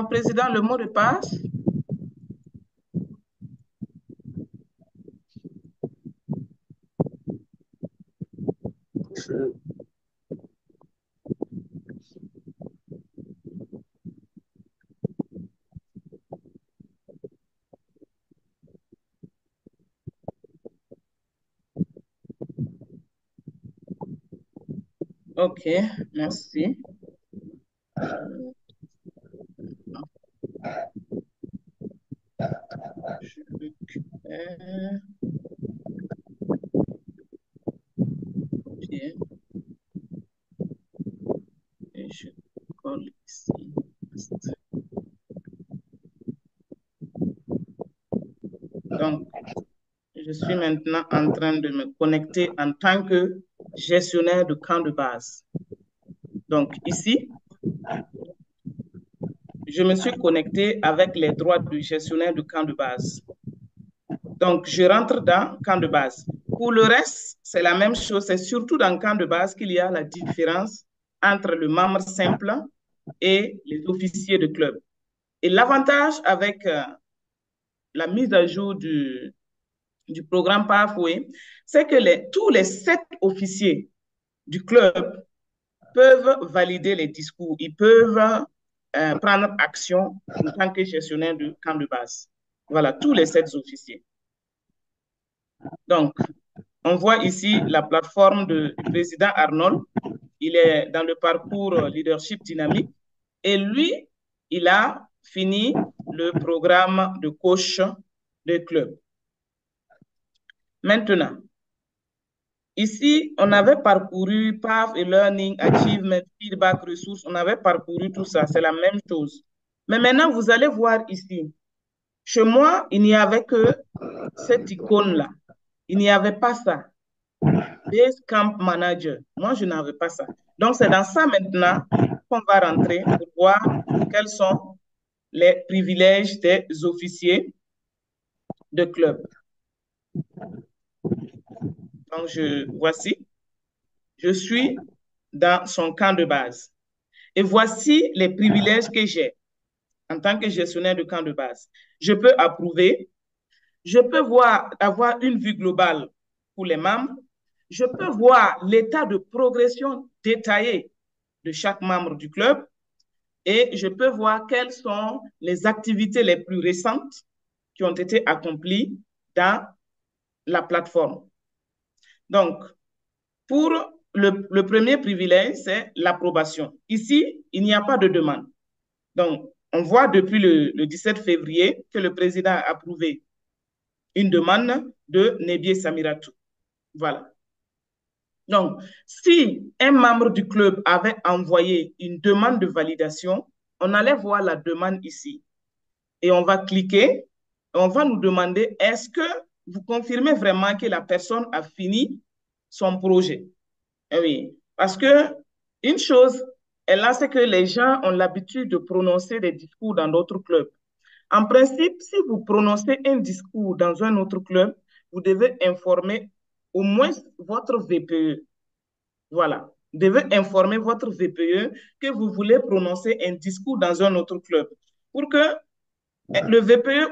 E: Président, le mot de passe. OK, merci. Je récupère. Copier. Et je colle ici. Donc, je suis maintenant en train de me connecter en tant que gestionnaire de camp de base. Donc, ici, je me suis connecté avec les droits du gestionnaire de camp de base. Donc, je rentre dans camp de base. Pour le reste, c'est la même chose. C'est surtout dans camp de base qu'il y a la différence entre le membre simple et les officiers de club. Et l'avantage avec la mise à jour du programme Pathway, c'est que tous les 7 officiers du club peuvent valider les discours. Ils peuvent prendre action en tant que gestionnaire de camp de base. Voilà, tous les 7 officiers. Donc, on voit ici la plateforme du président Arnold. Il est dans le parcours leadership dynamique et lui, il a fini le programme de coach de club. Maintenant, ici, on avait parcouru Path et Learning, Achievement, Feedback, Ressources. On avait parcouru tout ça. C'est la même chose. Mais maintenant, vous allez voir ici. Chez moi, il n'y avait que cette icône-là. Il n'y avait pas ça. Base Camp Manager. Moi, je n'avais pas ça. Donc, c'est dans ça maintenant qu'on va rentrer pour voir quels sont les privilèges des officiers de club. Donc, voici, je suis dans son camp de base. Et voici les privilèges que j'ai en tant que gestionnaire de camp de base. Je peux approuver, je peux avoir une vue globale pour les membres, je peux voir l'état de progression détaillé de chaque membre du club et je peux voir quelles sont les activités les plus récentes qui ont été accomplies dans la plateforme. Donc, pour le premier privilège, c'est l'approbation. Ici, il n'y a pas de demande. Donc, on voit depuis le 17 février que le président a approuvé une demande de Nebié Samiratou. Voilà. Donc, si un membre du club avait envoyé une demande de validation, on allait voir la demande ici. Et on va cliquer, on va nous demander, est-ce que vous confirmez vraiment que la personne a fini son projet? Et oui, parce que une chose est là, c'est que les gens ont l'habitude de prononcer des discours dans d'autres clubs. En principe, si vous prononcez un discours dans un autre club, vous devez informer au moins votre VPE. Voilà. devez informer votre VPE que vous voulez prononcer un discours dans un autre club pour que le VPE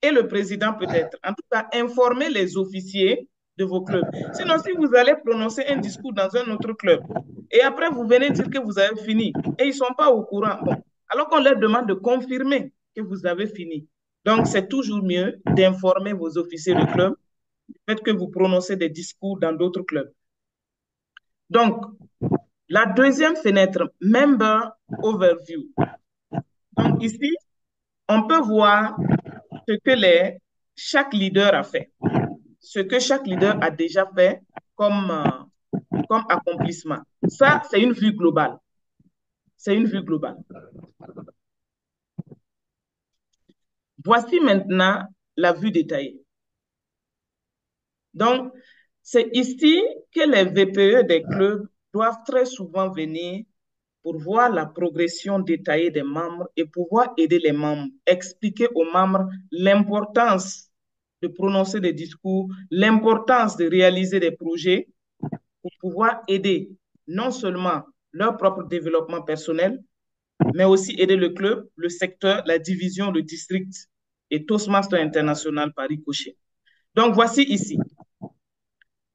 E: et le président peut-être, en tout cas, informer les officiers de vos clubs. Sinon, si vous allez prononcer un discours dans un autre club et après vous venez dire que vous avez fini et ils ne sont pas au courant, bon, alors qu'on leur demande de confirmer que vous avez fini. Donc, c'est toujours mieux d'informer vos officiers de club du fait que vous prononcez des discours dans d'autres clubs. Donc, la deuxième fenêtre, Member Overview. Donc, ici, on peut voir ce que chaque leader a fait, ce que chaque leader a déjà fait comme accomplissement. Ça, c'est une vue globale. C'est une vue globale. Voici maintenant la vue détaillée. Donc, c'est ici que les VPE des clubs doivent très souvent venir pour voir la progression détaillée des membres et pouvoir aider les membres, expliquer aux membres l'importance de prononcer des discours, l'importance de réaliser des projets pour pouvoir aider non seulement leur propre développement personnel, mais aussi aider le club, le secteur, la division, le district et Toastmaster International par ricochet. Donc, voici ici.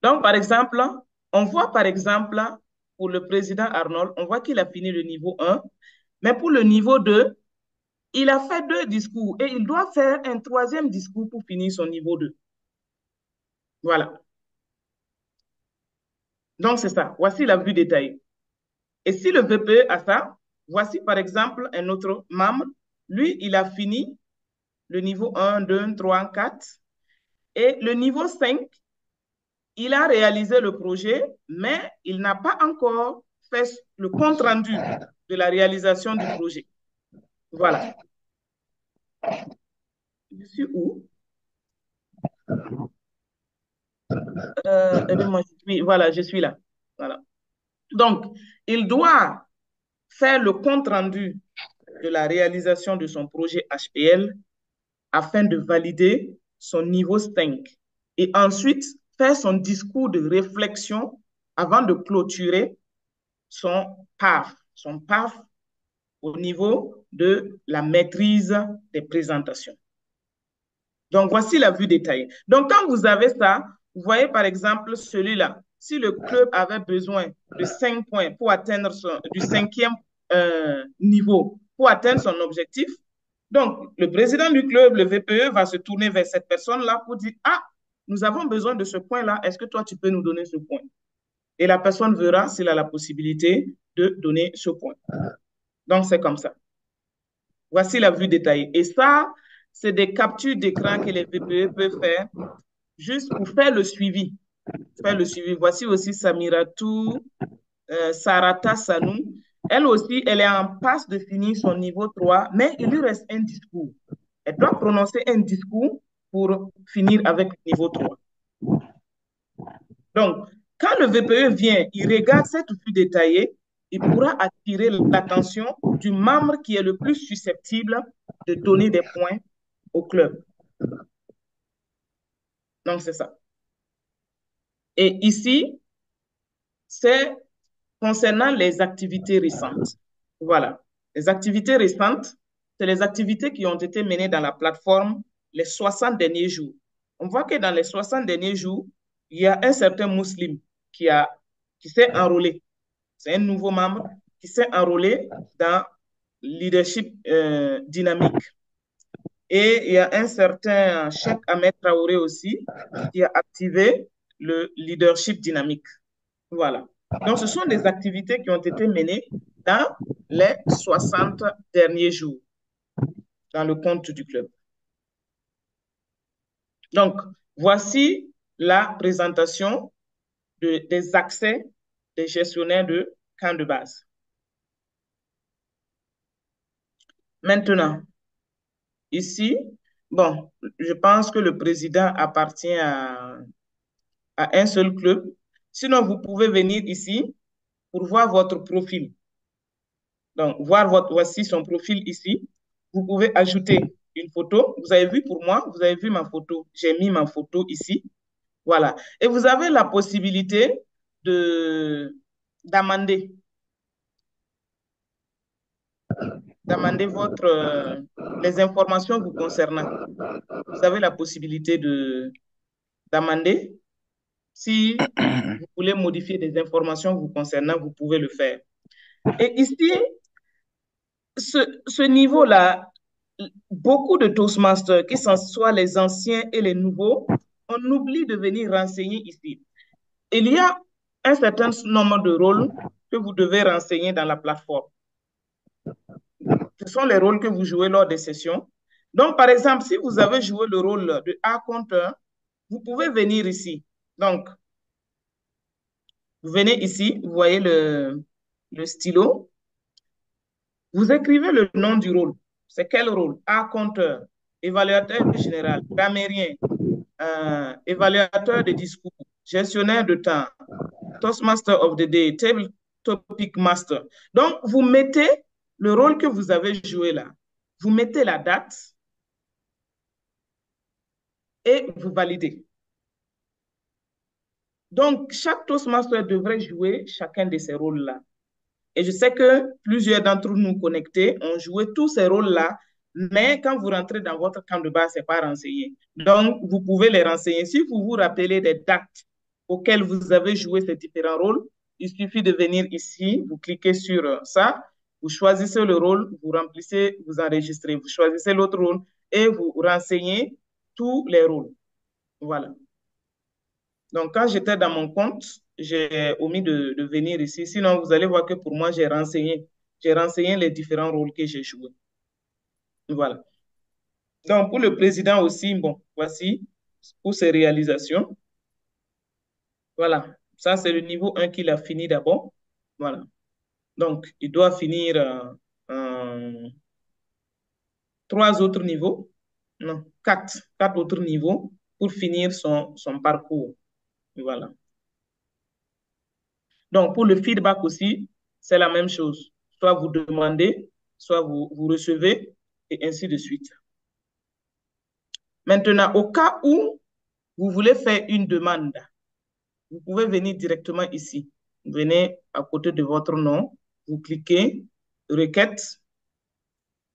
E: Donc, par exemple, on voit par exemple, pour le président Arnold, on voit qu'il a fini le niveau 1, mais pour le niveau 2, il a fait 2 discours et il doit faire un 3e discours pour finir son niveau 2. Voilà. Donc, c'est ça. Voici la vue détaillée. Et si le VPE a ça, voici par exemple un autre membre. Lui, il a fini le niveau 1, 2, 3, 4. Et le niveau 5, il a réalisé le projet, mais il n'a pas encore fait le compte-rendu de la réalisation du projet. Voilà. Je suis où? Voilà, je suis là. Voilà. Donc, il doit faire le compte-rendu de la réalisation de son projet HPL afin de valider son niveau 5 et ensuite faire son discours de réflexion avant de clôturer son PAF au niveau de la maîtrise des présentations. Donc, voici la vue détaillée. Donc, quand vous avez ça, vous voyez par exemple celui-là. Si le club avait besoin de 5 points pour atteindre du 5e niveau, pour atteindre son objectif, donc le président du club, le VPE, va se tourner vers cette personne-là pour dire « Ah, nous avons besoin de ce point-là, est-ce que toi, tu peux nous donner ce point ?» Et la personne verra s'il a la possibilité de donner ce point. Donc, c'est comme ça. Voici la vue détaillée. Et ça, c'est des captures d'écran que les VPE peuvent faire juste pour faire le suivi. Voici aussi Samiratou, Sarata Sanou. Elle aussi, elle est en passe de finir son niveau 3, mais il lui reste un discours. Elle doit prononcer un discours pour finir avec le niveau 3. Donc, quand le VPE vient, il regarde cette vue détaillée, il pourra attirer l'attention du membre qui est le plus susceptible de donner des points au club. Donc, c'est ça. Et ici, c'est concernant les activités récentes. Voilà. Les activités récentes, c'est les activités qui ont été menées dans la plateforme les 60 derniers jours. On voit que dans les 60 derniers jours, il y a un certain musulman qui s'est enrôlé. C'est un nouveau membre qui s'est enrôlé dans leadership dynamique. Et il y a un certain Cheikh Ahmed Traoré aussi qui a activé le leadership dynamique. Voilà. Donc, ce sont des activités qui ont été menées dans les 60 derniers jours dans le compte du club. Donc, voici la présentation des accès des gestionnaires de camps de base. Maintenant, ici, bon, je pense que le président appartient à un seul club. Sinon, vous pouvez venir ici pour voir votre profil. Donc, voici son profil ici. Vous pouvez ajouter une photo. Vous avez vu pour moi, vous avez vu ma photo. J'ai mis ma photo ici. Voilà. Et vous avez la possibilité d'amender les informations vous concernant. Vous avez la possibilité d'amender. Si vous voulez modifier des informations vous concernant, vous pouvez le faire. Et ici, ce niveau-là, beaucoup de Toastmasters, qui sont soit les anciens et les nouveaux, on oublie de venir renseigner ici. Il y a un certain nombre de rôles que vous devez renseigner dans la plateforme. Ce sont les rôles que vous jouez lors des sessions. Donc, par exemple, si vous avez joué le rôle de A compteur, vous pouvez venir ici. Donc, vous venez ici, vous voyez le stylo. Vous écrivez le nom du rôle. C'est quel rôle? A compteur, évaluateur général, grammairien, évaluateur de discours, gestionnaire de temps, Toastmaster of the Day, Table Topic Master. Donc, vous mettez le rôle que vous avez joué là. Vous mettez la date et vous validez. Donc, chaque Toastmaster devrait jouer chacun de ces rôles-là. Et je sais que plusieurs d'entre nous connectés ont joué tous ces rôles-là, mais quand vous rentrez dans votre camp de base, ce n'est pas renseigné. Donc, vous pouvez les renseigner. Si vous vous rappelez des dates auxquelles vous avez joué ces différents rôles, il suffit de venir ici, vous cliquez sur ça, vous choisissez le rôle, vous remplissez, vous enregistrez, vous choisissez l'autre rôle et vous renseignez tous les rôles. Voilà. Donc, quand j'étais dans mon compte, j'ai omis de venir ici. Sinon, vous allez voir que pour moi, j'ai renseigné les différents rôles que j'ai joués. Voilà. Donc, pour le président aussi, bon, voici pour ses réalisations. Voilà. Ça, c'est le niveau 1 qu'il a fini d'abord. Voilà. Donc, il doit finir 3 autres niveaux. Non, 4 autres niveaux pour finir son parcours. Voilà. Donc, pour le feedback aussi, c'est la même chose. Soit vous demandez, soit vous recevez, et ainsi de suite. Maintenant, au cas où vous voulez faire une demande, vous pouvez venir directement ici. Vous venez à côté de votre nom, vous cliquez, requête.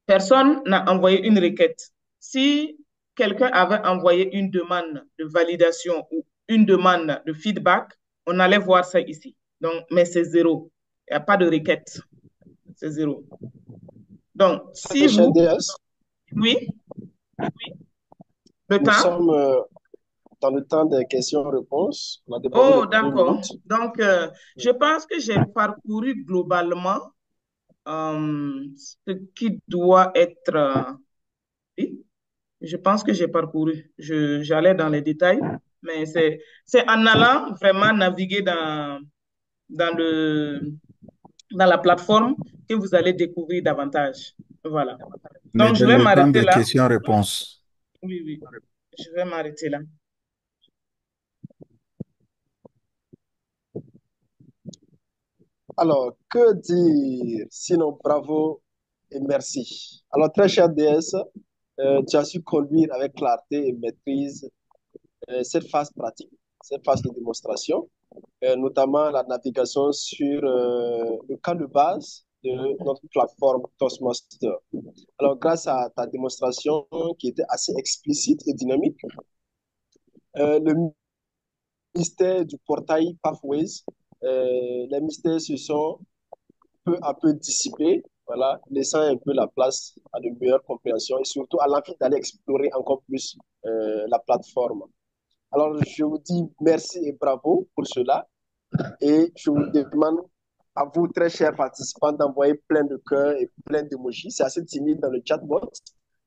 E: Personne n'a envoyé une requête. Si quelqu'un avait envoyé une demande de validation ou une demande de feedback, on allait voir ça ici. Donc, mais c'est 0. Il n'y a pas de requête. C'est 0. Donc, si vous... Oui. Le
A: Nous
E: temps?
A: sommes dans le temps des questions-réponses.
E: Oh, d'accord. Donc, je pense que j'ai parcouru globalement ce qui doit être... oui, je pense que j'ai parcouru. J'allais dans les détails, mais c'est en allant vraiment naviguer dans la plateforme que vous allez découvrir davantage. Voilà. Donc, je vais m'arrêter là.
D: Questions-réponses.
E: Oui, oui. Je vais m'arrêter là.
A: Alors, que dire? Sinon, bravo et merci. Alors, très cher DS, tu as su conduire avec clarté et maîtrise cette phase pratique, cette phase de démonstration, notamment la navigation sur le cas de base de notre plateforme Toastmaster. Alors, grâce à ta démonstration qui était assez explicite et dynamique, le mystère du portail Pathways, les mystères se sont peu à peu dissipés, voilà, laissant un peu la place à de meilleures compréhensions et surtout à l'envie d'aller explorer encore plus la plateforme. Alors, je vous dis merci et bravo pour cela. Et je vous demande à vous, très chers participants, d'envoyer plein de cœurs et plein d'émojis. C'est assez timide dans le chatbot.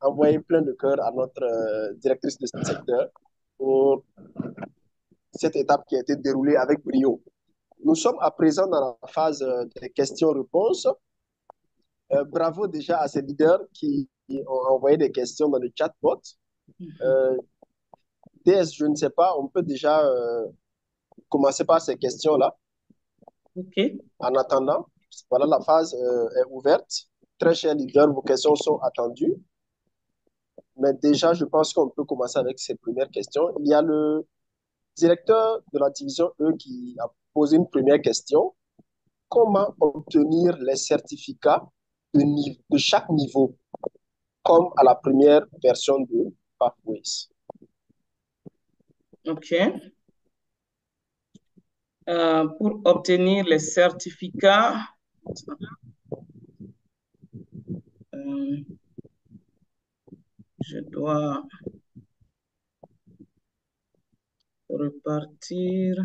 A: Envoyez plein de cœurs à notre directrice de secteur pour cette étape qui a été déroulée avec brio. Nous sommes à présent dans la phase des questions-réponses. Bravo déjà à ces leaders qui ont envoyé des questions dans le chatbot. DS, je ne sais pas, on peut déjà commencer par ces questions-là.
E: OK.
A: En attendant, voilà, la phase est ouverte. Très chers leaders, vos questions sont attendues. Mais déjà, je pense qu'on peut commencer avec ces premières questions. Il y a le directeur de la division E qui a posé une première question. comment obtenir les certificats de chaque niveau, comme à la première version de Pathways.
E: OK. Pour obtenir les certificats, je dois repartir.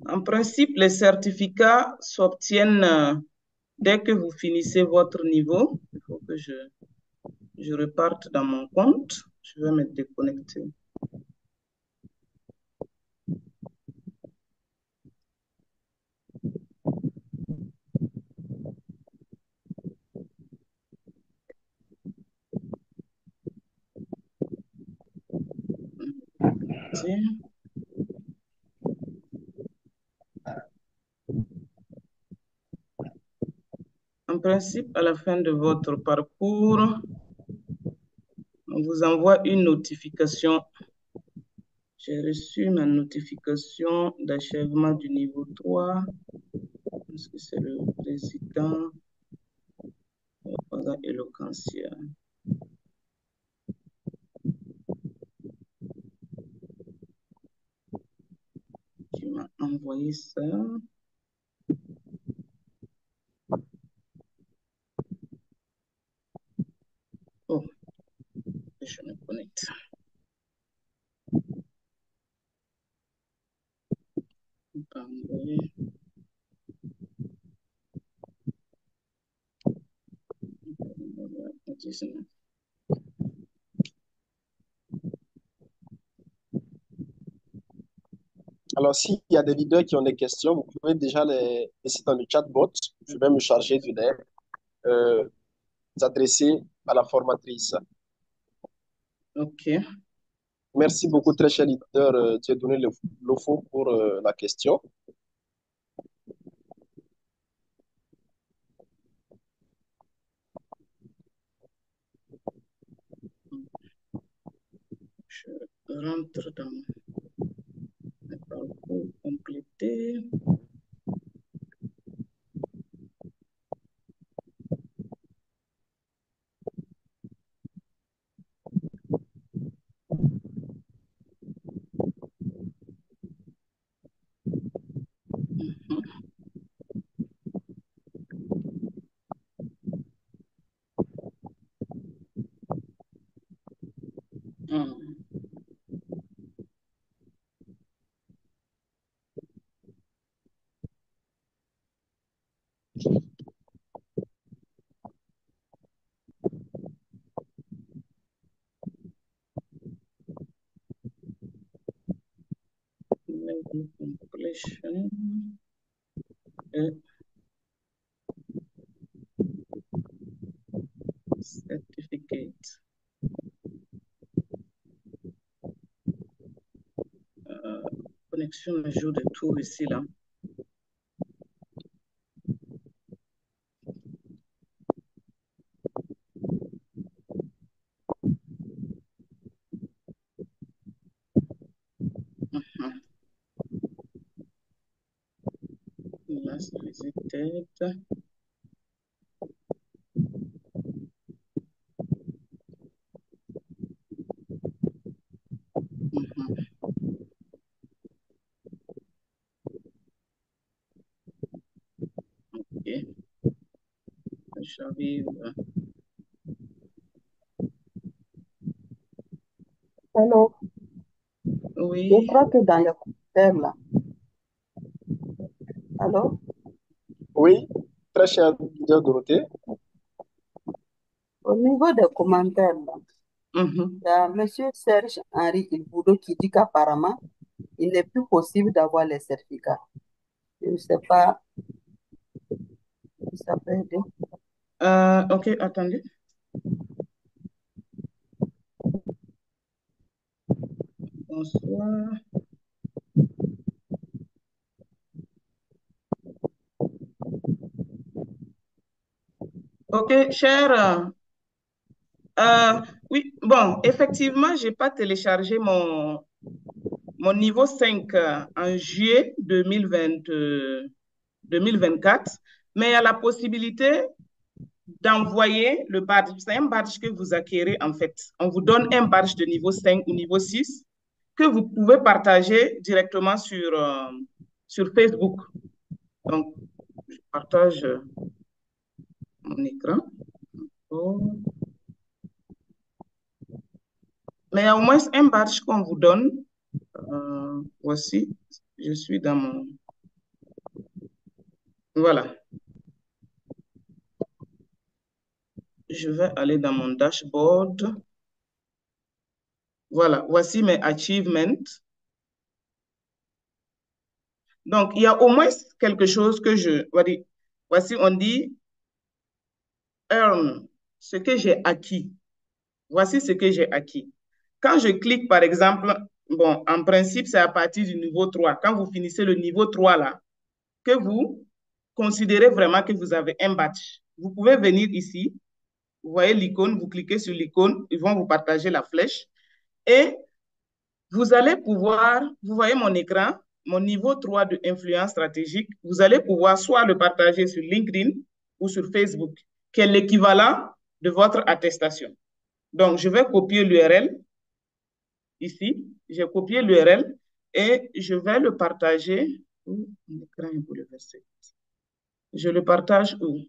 E: En principe, les certificats s'obtiennent dès que vous finissez votre niveau. Il faut que je reparte dans mon compte. Je vais me déconnecter. En principe, à la fin de votre parcours, on vous envoie une notification. J'ai reçu ma notification d'achèvement du niveau 3. Est-ce que c'est le président Eloquentia? Qui m'a envoyé ça. Oh, je me connecte. Envoyer.
A: Alors, s'il y a des leaders qui ont des questions, vous pouvez déjà les laisser dans le chatbot. Je vais me charger de les adresser à la formatrice.
E: OK.
A: Merci beaucoup, très cher leader. Tu as donné le fond pour la question.
E: Je rentre dans le parcours complété. Level completion et certificate. Connexion à jour de tout ici là. Là, c'est les têtes. OK. J'arrive.
F: Alors,
E: Oui.
F: je crois que dans les commentaires là. Alors,
A: Oui, très cher leader Dorothée.
F: au niveau des commentaires là, il y a M. Serge Henri Ilboudo qui dit qu'apparemment, il n'est plus possible d'avoir les certificats. Je ne sais pas si ça peut aider.
E: OK, attendez. Bonsoir. OK, cher. Oui, bon, effectivement, je n'ai pas téléchargé mon niveau 5 en juillet 2024, mais il y a la possibilité d'envoyer le badge. C'est un badge que vous acquérez en fait. On vous donne un badge de niveau 5 ou niveau 6 que vous pouvez partager directement sur Facebook. Donc, je partage mon écran. Oh. Mais il y a au moins un badge qu'on vous donne. Voici, je suis dans mon... Voilà. Je vais aller dans mon dashboard. Voilà, voici mes achievements. Donc, il y a au moins quelque chose que je... Voici, on dit earn, ce que j'ai acquis. Voici ce que j'ai acquis. Quand je clique, par exemple, bon, en principe, c'est à partir du niveau 3. Quand vous finissez le niveau 3, là, que vous considérez vraiment que vous avez un badge. Vous pouvez venir ici, vous voyez l'icône, vous cliquez sur l'icône, ils vont vous partager la flèche et vous allez pouvoir, vous voyez mon écran, mon niveau 3 de influence stratégique, vous allez pouvoir soit le partager sur LinkedIn ou sur Facebook, qui est l'équivalent de votre attestation. Donc, je vais copier l'URL ici. J'ai copié l'URL et je vais le partager. Où l'écran est bouleversé. Je le partage où?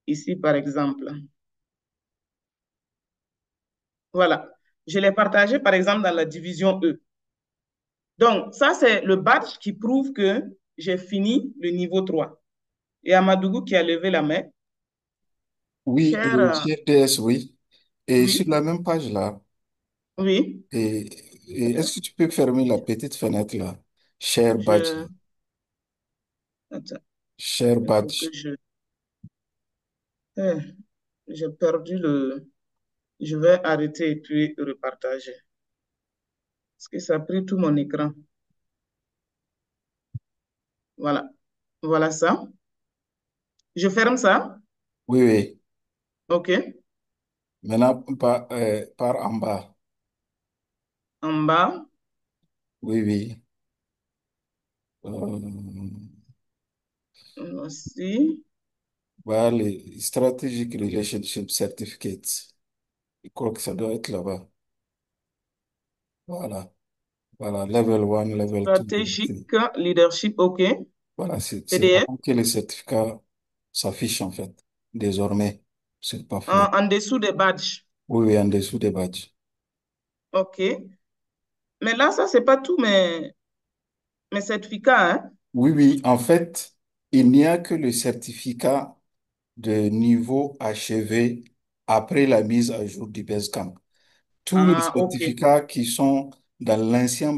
E: Ici, par exemple. Voilà. Je l'ai partagé, par exemple, dans la division E. Donc, ça, c'est le badge qui prouve que j'ai fini le niveau 3. Et Amadougou qui a levé la main.
D: Oui,
E: Cher,
D: cher DS, oui. Et sur
E: oui,
D: la même page là,
E: oui.
D: et, est-ce que tu peux fermer la petite fenêtre là? Share badge.
E: Attends,
D: Share
E: il faut que
D: badge.
E: je... j'ai perdu le... Je vais arrêter et puis repartager. Parce que ça a pris tout mon écran. Voilà. Voilà ça. Je ferme ça.
D: Oui, oui.
E: OK.
D: Maintenant, par en bas.
E: En bas.
D: Oui, oui.
E: Aussi.
D: Voilà, les Strategic Relationship Certificates. Je crois que ça doit être là-bas. Voilà. Voilà. Level 1, level 2, level 3.
E: Stratégique, leadership, OK.
D: Voilà, c'est
E: PDF.
D: là que les certificats s'affichent en fait, désormais, sur Pathway.
E: En dessous des badges.
D: Oui, oui, en dessous des badges.
E: OK. Mais là, ça, c'est pas tous mes certificats, hein?
D: Oui, oui, en fait, il n'y a que le certificat de niveau achevé après la mise à jour du Basecamp. Tous les
E: Ah, OK.
D: certificats qui sont dans l'ancien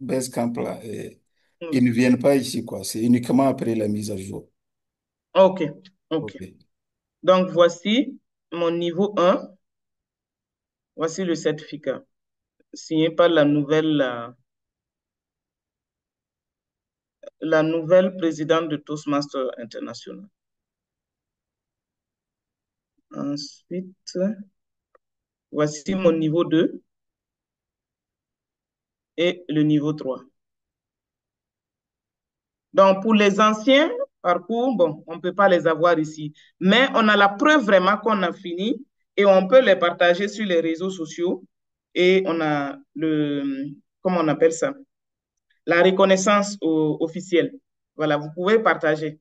D: Basecamp, là, ils ne viennent pas ici, quoi. C'est uniquement après la mise à jour.
E: OK. OK.
D: Ok.
E: Donc, voici mon niveau 1. Voici le certificat signé par la nouvelle présidente de Toastmasters International. Ensuite, voici mon niveau 2 et le niveau 3. Donc, pour les anciens parcours, bon, on ne peut pas les avoir ici, mais on a la preuve vraiment qu'on a fini et on peut les partager sur les réseaux sociaux et on a comment on appelle ça? La reconnaissance officielle. Voilà, vous pouvez partager.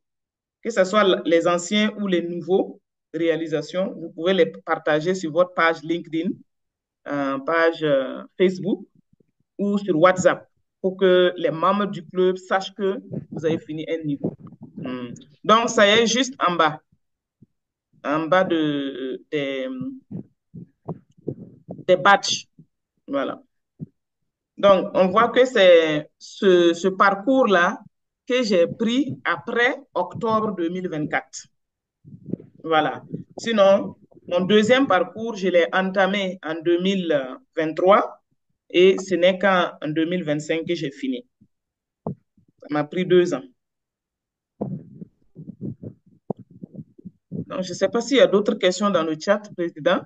E: Que ce soit les anciens ou les nouveaux réalisations, vous pouvez les partager sur votre page LinkedIn, page Facebook ou sur WhatsApp pour que les membres du club sachent que vous avez fini un niveau. Donc, ça y est, juste en bas des badges. Voilà. Donc, on voit que c'est ce parcours-là que j'ai pris après octobre 2024. Voilà. Sinon, mon deuxième parcours, je l'ai entamé en 2023 et ce n'est qu'en 2025 que j'ai fini. Ça m'a pris 2 ans. Donc, je ne sais pas s'il y a d'autres questions dans le chat, Président.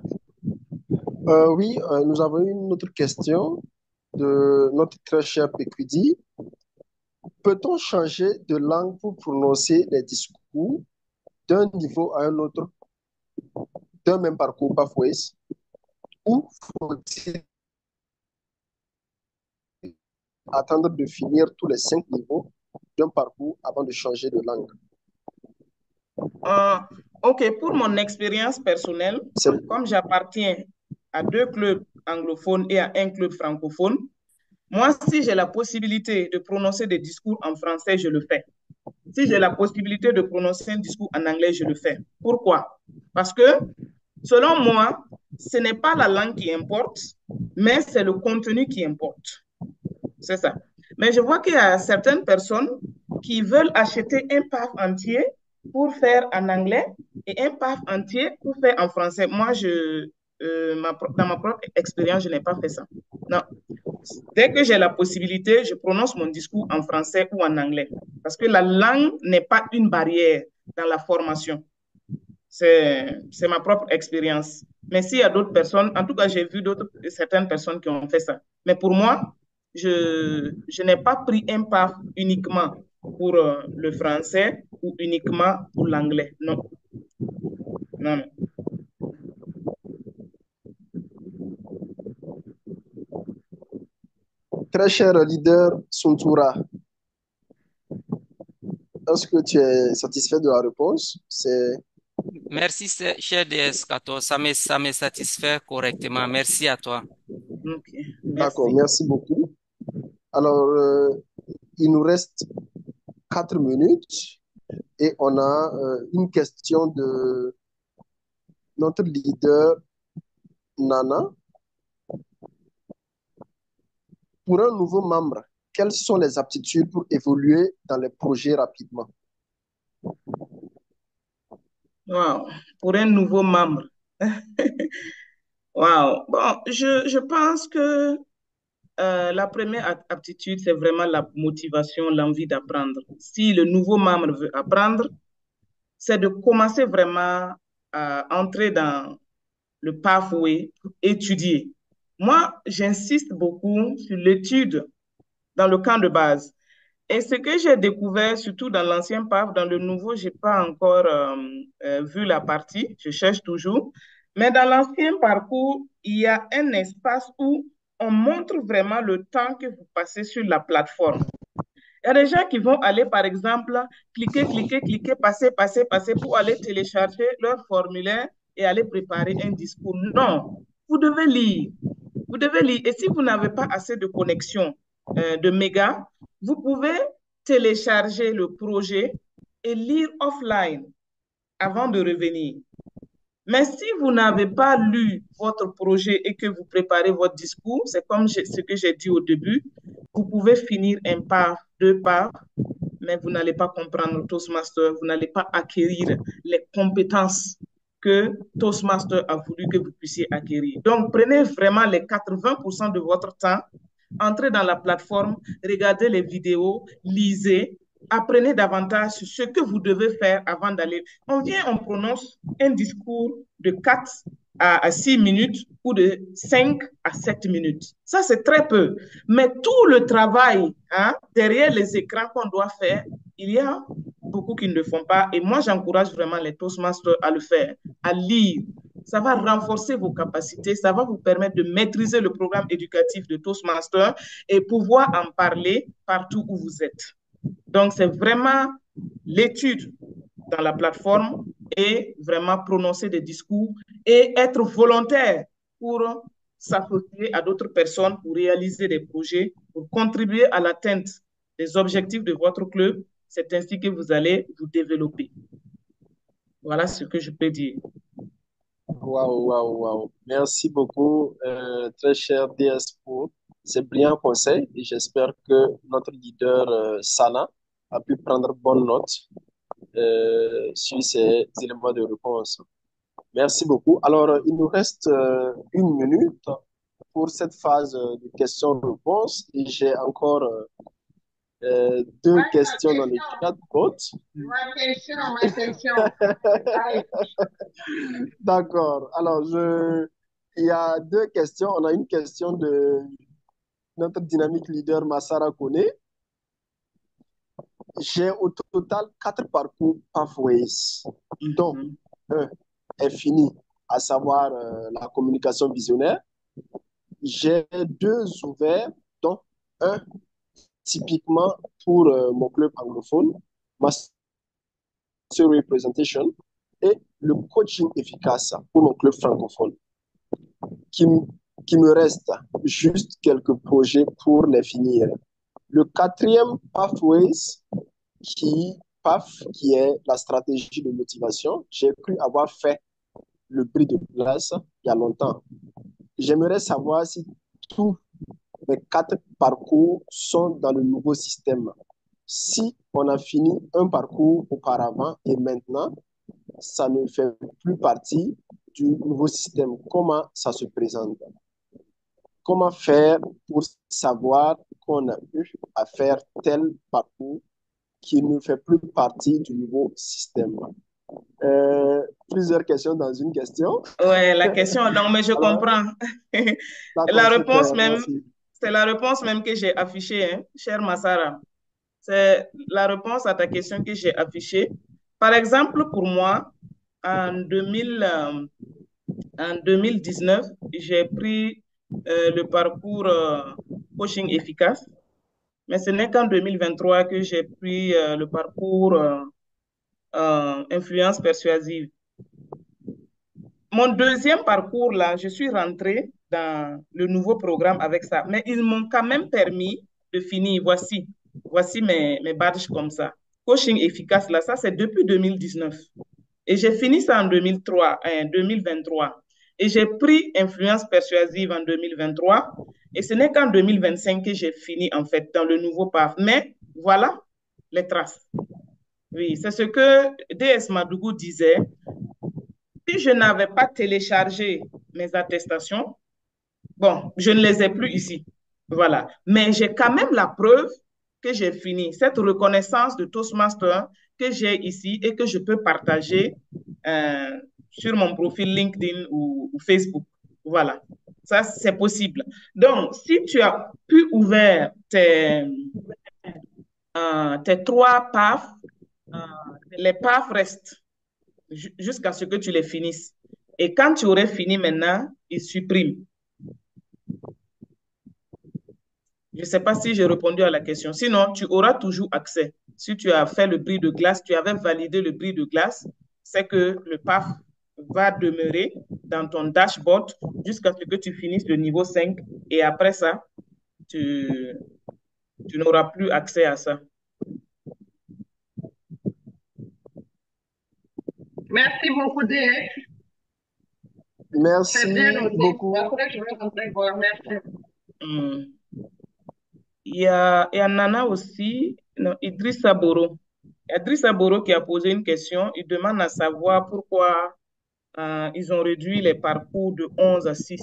A: Oui, nous avons une autre question de notre très cher PQD. Peut-on changer de langue pour prononcer les discours d'un niveau à un autre, d'un même parcours, pas fouet, ou faut-il attendre de finir tous les 5 niveaux d'un parcours avant de changer de langue?
E: Euh, ok, pour mon expérience personnelle,
A: C'est-
E: comme j'appartiens à 2 clubs anglophones et à un club francophone, moi, si j'ai la possibilité de prononcer des discours en français, je le fais. Si j'ai la possibilité de prononcer un discours en anglais, je le fais. Pourquoi? Parce que, selon moi, ce n'est pas la langue qui importe, mais c'est le contenu qui importe. C'est ça. Mais je vois qu'il y a certaines personnes qui veulent acheter un PAF entier pour faire en anglais et un PAF entier pour faire en français. Moi, dans ma propre expérience, je n'ai pas fait ça. Non. Dès que j'ai la possibilité, je prononce mon discours en français ou en anglais. Parce que la langue n'est pas une barrière dans la formation. C'est ma propre expérience. Mais s'il y a d'autres personnes, en tout cas, j'ai vu certaines personnes qui ont fait ça. Mais pour moi, je n'ai pas pris un pas uniquement pour le français ou uniquement pour l'anglais. Non, non, non.
A: Très cher leader Suntura, est-ce que tu es satisfait de la réponse?
B: Merci, cher DS14. Ça me satisfait correctement. Merci à toi.
E: Ok,
A: D'accord,
E: merci.
A: merci beaucoup. Alors, il nous reste 4 minutes et on a une question de notre leader Nana. Pour un nouveau membre, quelles sont les aptitudes pour évoluer dans les projets rapidement?
E: Wow. Pour un nouveau membre. Wow. Bon, je pense que la première aptitude, c'est vraiment la motivation, l'envie d'apprendre. Si le nouveau membre veut apprendre, c'est de commencer vraiment à entrer dans le pathway pour étudier. Moi, j'insiste beaucoup sur l'étude dans le camp de base. Et ce que j'ai découvert, surtout dans l'ancien PAF, dans le nouveau, je n'ai pas encore vu la partie, je cherche toujours. Mais dans l'ancien parcours, il y a un espace où on montre vraiment le temps que vous passez sur la plateforme. Il y a des gens qui vont aller, par exemple, cliquer, cliquer, cliquer, passer, passer, passer pour aller télécharger leur formulaire et aller préparer un discours. Non, vous devez lire. Vous devez lire. Et si vous n'avez pas assez de connexion de mégas, vous pouvez télécharger le projet et lire offline avant de revenir. Mais si vous n'avez pas lu votre projet et que vous préparez votre discours, c'est comme ce que j'ai dit au début, vous pouvez finir un pas, 2 pas, mais vous n'allez pas comprendre Toastmaster, vous n'allez pas acquérir les compétences que Toastmaster a voulu que vous puissiez acquérir. Donc, prenez vraiment les 80% de votre temps, entrez dans la plateforme, regardez les vidéos, lisez, apprenez davantage sur ce que vous devez faire avant d'aller. On vient, on prononce un discours de 4 à 6 minutes ou de 5 à 7 minutes. Ça, c'est très peu. Mais tout le travail derrière les écrans qu'on doit faire, il y a beaucoup qui ne le font pas. Et moi, j'encourage vraiment les Toastmasters à le faire, à lire. Ça va renforcer vos capacités, ça va vous permettre de maîtriser le programme éducatif de Toastmasters et pouvoir en parler partout où vous êtes. Donc, c'est vraiment l'étude dans la plateforme et vraiment prononcer des discours et être volontaire pour s'associer à d'autres personnes pour réaliser des projets, pour contribuer à l'atteinte des objectifs de votre club. C'est ainsi que vous allez vous développer. Voilà ce que je peux dire.
A: Waouh, waouh, waouh. Merci beaucoup, très cher DS pour ces brillants conseils et j'espère que notre leader Sana a pu prendre bonne note sur ces éléments de réponse. Merci beaucoup. Alors, il nous reste 1 minute pour cette phase de questions-réponses et j'ai encore 2 questions dans le chat bot. D'accord. Alors, Il y a deux questions. On a une question de notre dynamique leader Massara Kone. J'ai au total 4 parcours pathways, dont un est fini, à savoir la communication visionnaire. J'ai 2 ouverts, dont un typiquement pour mon club anglophone, Master Representation, et le coaching efficace pour mon club francophone. Qui me reste juste quelques projets pour les finir. Le 4e Pathways, qui est la stratégie de motivation, j'ai cru avoir fait le bris de glace il y a longtemps. J'aimerais savoir si tous mes 4 parcours sont dans le nouveau système. Si on a fini un parcours auparavant et maintenant, ça ne fait plus partie du nouveau système. Comment ça se présente? Comment faire pour savoir qu'on a eu à faire tel parcours qui ne fait plus partie du nouveau système? Plusieurs questions dans une question.
E: Ouais, la question, non, mais je comprends. La réponse même, c'est la réponse même que j'ai affichée, hein, cher Massara. C'est la réponse à ta question que j'ai affichée. Par exemple, pour moi, en 2019, j'ai pris le parcours coaching efficace, mais ce n'est qu'en 2023 que j'ai pris le parcours influence persuasive. Mon deuxième parcours, là, je suis rentrée dans le nouveau programme avec ça, mais ils m'ont quand même permis de finir. Voici mes badges comme ça. Coaching efficace, là, ça, c'est depuis 2019. Et j'ai fini ça en 2023. Et j'ai pris influence persuasive en 2023. Et ce n'est qu'en 2025 que j'ai fini, en fait, dans le nouveau PAF. Mais voilà les traces. Oui, c'est ce que DS Madougou disait. Si je n'avais pas téléchargé mes attestations, bon, je ne les ai plus ici. Voilà. Mais j'ai quand même la preuve que j'ai fini. Cette reconnaissance de Toastmaster que j'ai ici et que je peux partager sur mon profil LinkedIn ou Facebook. Voilà. Ça, c'est possible. Donc, si tu as pu ouvrir tes 3 PAF, les PAF restent jusqu'à ce que tu les finisses. Et quand tu aurais fini maintenant, ils suppriment. Je ne sais pas si j'ai répondu à la question. Sinon, tu auras toujours accès. Si tu as fait le bris de glace, tu avais validé le bris de glace, c'est que le PAF va demeurer dans ton dashboard jusqu'à ce que tu finisses le niveau 5. Et après ça, tu n'auras plus accès à ça.
G: Merci beaucoup, DS.
A: Merci beaucoup.
G: Après, je vais rentrer voir. Merci.
E: Il y a Nana aussi, non, Idrissa Boro. Idrissa Boro qui a posé une question. Il demande à savoir pourquoi ils ont réduit les parcours de 11 à 6.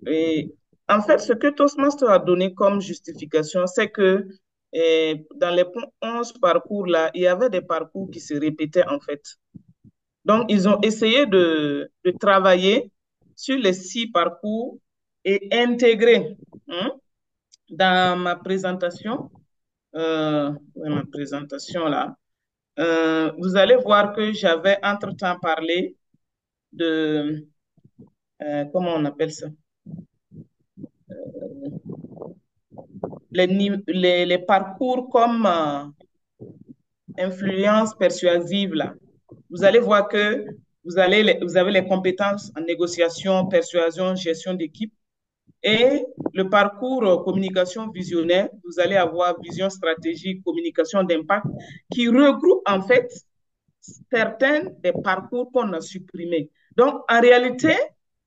E: Et en fait, ce que Toastmaster a donné comme justification, c'est que dans les 11 parcours là, il y avait des parcours qui se répétaient en fait. Donc, ils ont essayé de travailler sur les 6 parcours et intégrer dans ma présentation, ma présentation là, vous allez voir que j'avais entre-temps parlé de, comment on appelle ça? Les parcours comme influence persuasive là. Vous allez voir que vous avez les compétences en négociation, persuasion, gestion d'équipe. Et le parcours communication visionnaire, vous allez avoir vision stratégique, communication d'impact, qui regroupe en fait certains des parcours qu'on a supprimés. Donc, en réalité,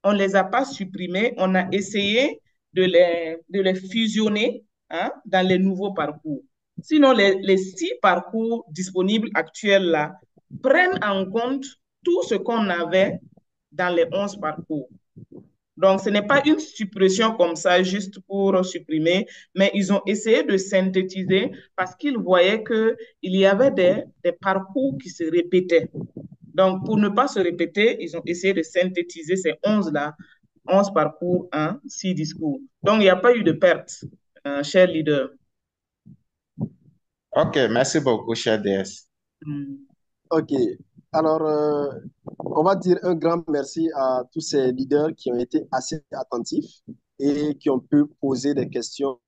E: on ne les a pas supprimés, on a essayé de les fusionner dans les nouveaux parcours. Sinon, les 6 parcours disponibles actuels là prennent en compte tout ce qu'on avait dans les 11 parcours. Donc, ce n'est pas une suppression comme ça, juste pour supprimer, mais ils ont essayé de synthétiser parce qu'ils voyaient qu'il y avait des parcours qui se répétaient. Donc, pour ne pas se répéter, ils ont essayé de synthétiser ces 11-là 11 parcours, 6 discours. Donc, il n'y a pas eu de perte, cher leader.
H: Ok, merci beaucoup, cher DS.
A: Ok, alors on va dire un grand merci à tous ces leaders qui ont été assez attentifs et qui ont pu poser des questions